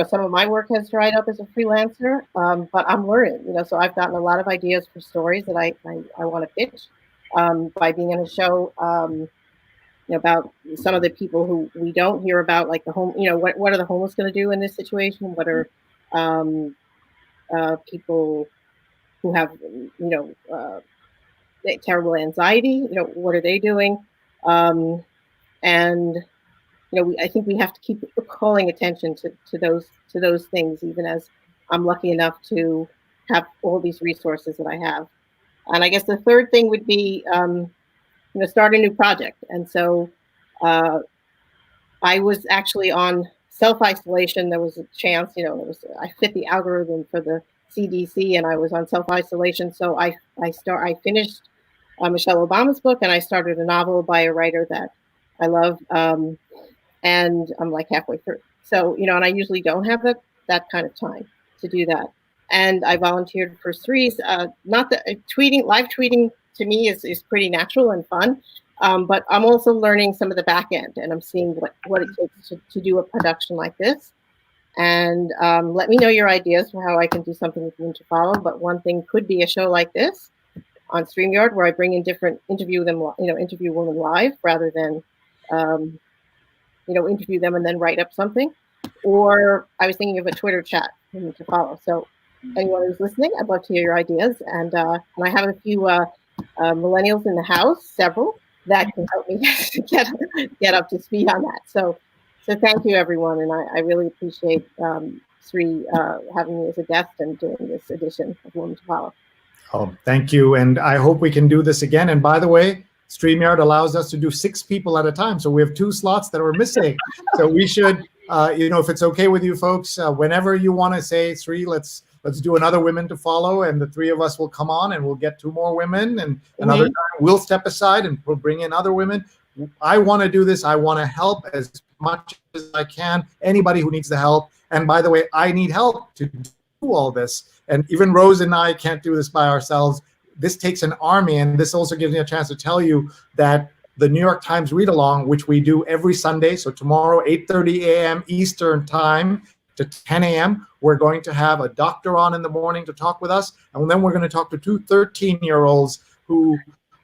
some of my work has dried up as a freelancer, but I'm learning, so I've gotten a lot of ideas for stories that I want to pitch by being on a show, about some of the people who we don't hear about, like the home, what are the homeless going to do in this situation? What are people who have, terrible anxiety, what are they doing? And I think we have to keep calling attention to those things, even as I'm lucky enough to have all these resources that I have. And I guess the third thing would be, start a new project. And so I was actually on self-isolation. There was a chance, I fit the algorithm for the CDC, and I was on self-isolation. So I finished Michelle Obama's book, and I started a novel by a writer that I love. And I'm like halfway through. So, and I usually don't have that kind of time to do that. And I volunteered for Sree's, not that live tweeting to me is pretty natural and fun. But I'm also learning some of the back end, and I'm seeing what it takes to do a production like this. And let me know your ideas for how I can do something with Women to Follow. But one thing could be a show like this on StreamYard, where I bring in interview women live rather than, interview them and then write up something. Or I was thinking of a Twitter chat for Women to Follow. So anyone who's listening, I'd love to hear your ideas. And I have a few millennials in the house, several, that can help me get up to speed on that. So thank you, everyone. And I really appreciate Sree having me as a guest and doing this edition of Women to Follow. Oh, thank you. And I hope we can do this again. And by the way, StreamYard allows us to do 6 people at a time. So we have 2 slots that are missing. So we should, if it's okay with you folks, whenever you want to say, Sree, let's do another Women to Follow, and the 3 of us will come on and we'll get 2 more women, and another time we'll step aside and we'll bring in other women. I want to do this. I want to help as much as I can. Anybody who needs the help. And by the way, I need help to do all this. And even Rose and I can't do this by ourselves. This takes an army, and this also gives me a chance to tell you that the New York Times read along, which we do every Sunday, so tomorrow 8:30 a.m. Eastern time to 10 a.m., we're going to have a doctor on in the morning to talk with us, and then we're going to talk to 2 13-year-olds who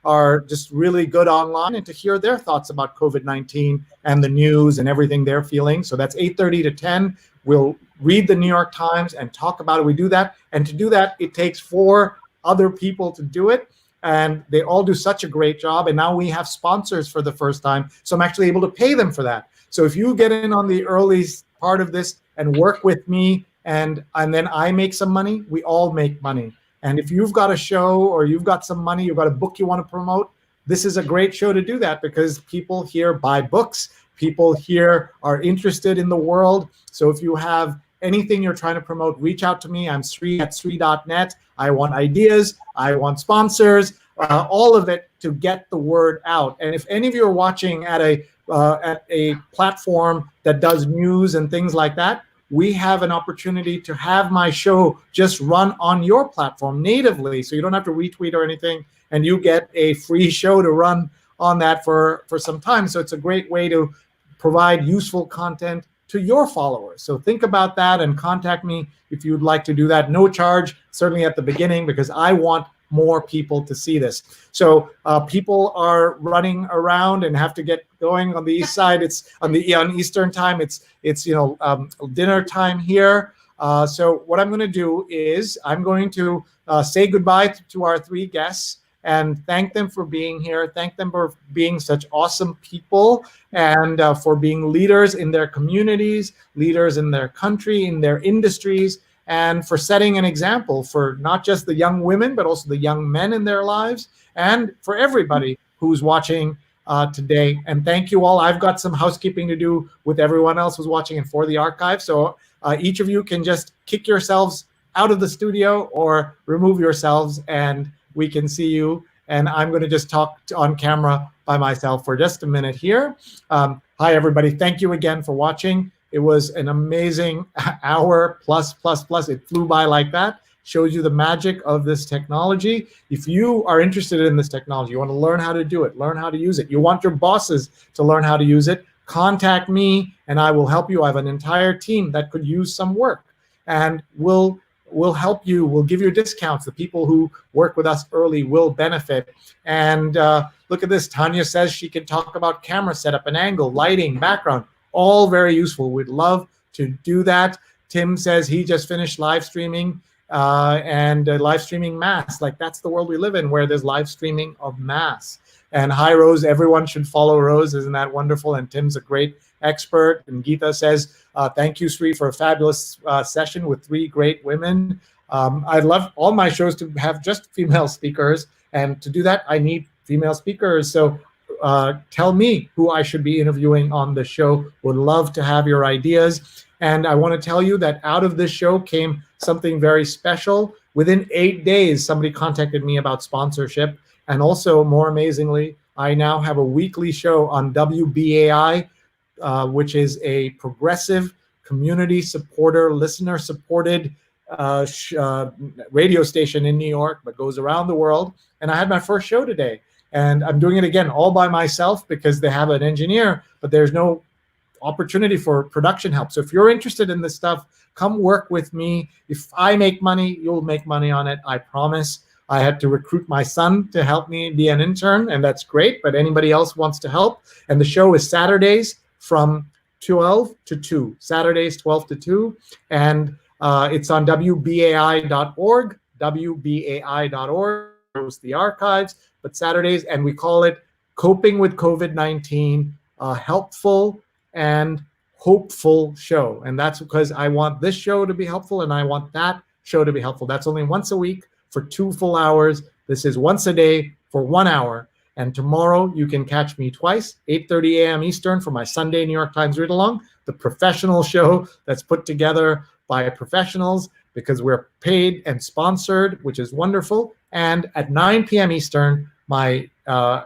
are just really good online and to hear their thoughts about COVID-19 and the news and everything they're feeling. So that's 8:30 to 10. We'll read the New York Times and talk about it. We do that. And to do that, it takes 4 other people to do it. And they all do such a great job. And now we have sponsors for the first time. So I'm actually able to pay them for that. So if you get in on the early part of this and work with me, and then I make some money, we all make money. And if you've got a show or you've got some money, you've got a book you want to promote, this is a great show to do that, because people here buy books. People here are interested in the world. So if you have anything you're trying to promote, reach out to me. I'm Sree at Sree.net. I want ideas. I want sponsors, all of it to get the word out. And if any of you are watching at a platform that does news and things like that, we have an opportunity to have my show just run on your platform natively. So you don't have to retweet or anything, and you get a free show to run on that for some time. So it's a great way to provide useful content to your followers. So think about that and contact me if you'd like to do that. No charge, certainly at the beginning, because I want more people to see this. So people are running around and have to get going on the east side. It's on Eastern time. It's dinner time here. So what I'm going to do is I'm going to say goodbye to our 3 guests and thank them for being here. Thank them for being such awesome people and for being leaders in their communities, leaders in their country, in their industries, and for setting an example for not just the young women, but also the young men in their lives, and for everybody who's watching today. And thank you all. I've got some housekeeping to do with everyone else who's watching and for the archive. So each of you can just kick yourselves out of the studio or remove yourselves, and we can see you. And I'm going to just talk on camera by myself for just a minute here. Hi, everybody. Thank you again for watching. It was an amazing hour plus. It flew by like that. Shows you the magic of this technology. If you are interested in this technology, you want to learn how to do it, learn how to use it, you want your bosses to learn how to use it, contact me and I will help you. I have an entire team that could use some work, and we'll help you. We'll give you discounts. The people who work with us early will benefit. And look at this. Tanya says she can talk about camera setup and angle, lighting, background. All very useful. We'd love to do that. Tim says he just finished live streaming and live streaming mass. Like, that's the world we live in, where there's live streaming of mass. And hi, Rose. Everyone should follow Rose. Isn't that wonderful? And Tim's a great expert. And Geeta says, thank you, Sree, for a fabulous session with 3 great women. I'd love all my shows to have just female speakers. And to do that, I need female speakers. So tell me who I should be interviewing on the show. Would love to have your ideas. And I want to tell you that out of this show came something very special. Within 8 days, somebody contacted me about sponsorship. And also, more amazingly, I now have a weekly show on WBAI, which is a progressive, community supporter, listener supported radio station in New York, but goes around the world. And I had my first show today. And I'm doing it again all by myself because they have an engineer, but there's no opportunity for production help. So if you're interested in this stuff, come work with me. If I make money, you'll make money on it, I promise. I had to recruit my son to help me be an intern, and that's great, but anybody else wants to help. And the show is Saturdays from 12 to 2. Saturdays, 12 to 2. And it's on WBAI.org, WBAI.org. It's the archives, but Saturdays, and we call it Coping with COVID-19, a helpful and hopeful show. And that's because I want this show to be helpful and I want that show to be helpful. That's only once a week for 2 full hours. This is once a day for 1 hour. And tomorrow you can catch me twice, 8:30 a.m. Eastern for my Sunday New York Times read along, the professional show that's put together by professionals because we're paid and sponsored, which is wonderful. And at 9 p.m. Eastern, my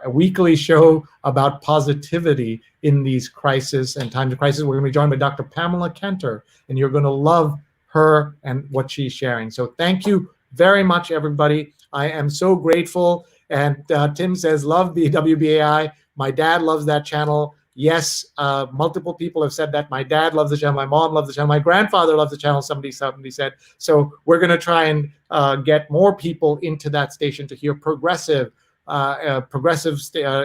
weekly show about positivity in these crises and times of crisis. We're going to be joined by Dr. Pamela Kenter, and you're going to love her and what she's sharing. So thank you very much, everybody. I am so grateful. And Tim says, love the WBAI. My dad loves that channel. Yes, multiple people have said that. My dad loves the channel. My mom loves the channel. My grandfather loves the channel, somebody said. So we're going to try and get more people into that station to hear progressive, progressive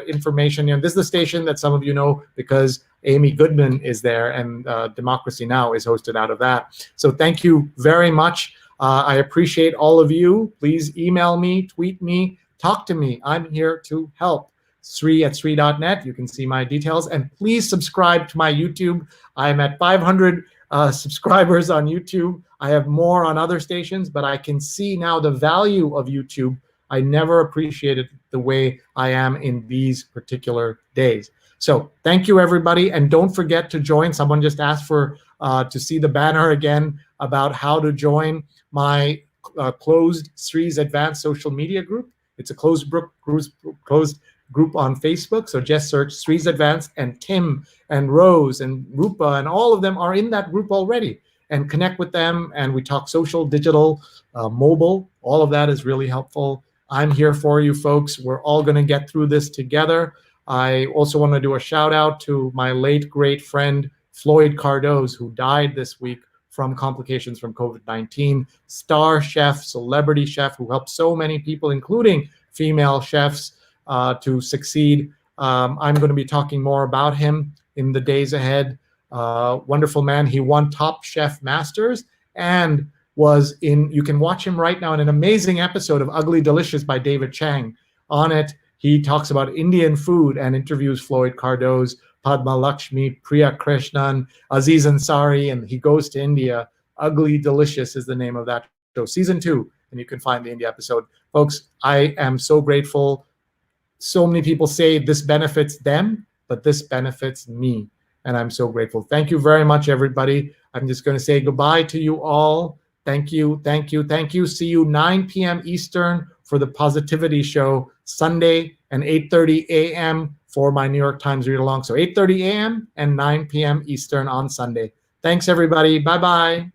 information. This is the station that some of you know because Amy Goodman is there, and Democracy Now! Is hosted out of that. So thank you very much. I appreciate all of you. Please email me, tweet me, talk to me. I'm here to help. Sree@Sree.net. You can see my details. And please subscribe to my YouTube. I'm at 500 subscribers on YouTube. I have more on other stations, but I can see now the value of YouTube. I never appreciated the way I am in these particular days. So thank you, everybody. And don't forget to join. Someone just asked for to see the banner again about how to join my closed Sree's Advanced Social Media Group. It's a closed group on Facebook. So just search Sree's Advanced, and Tim and Rose and Roopa and all of them are in that group already. And connect with them. And we talk social, digital, mobile. All of that is really helpful. I'm here for you, folks. We're all going to get through this together. I also want to do a shout out to my late great friend, Floyd Cardoz, who died this week from complications from COVID-19. Star chef, celebrity chef, who helped so many people, including female chefs, to succeed. I'm going to be talking more about him in the days ahead. Wonderful man. He won Top Chef Masters and was in, you can watch him right now in an amazing episode of Ugly Delicious by David Chang. On it, he talks about Indian food and interviews Floyd Cardoz, Padma Lakshmi, Priya Krishnan, Aziz Ansari, and he goes to India. Ugly Delicious is the name of that show, season 2, and you can find the India episode. Folks, I am so grateful. So many people say this benefits them, but this benefits me, and I'm so grateful. Thank you very much, everybody. I'm just going to say goodbye to you all. Thank you, thank you, thank you. See you 9 p.m. Eastern for the Positivity Show Sunday, and 8:30 a.m. for my New York Times read along. So 8:30 a.m. and 9 p.m. Eastern on Sunday. Thanks, everybody. Bye-bye.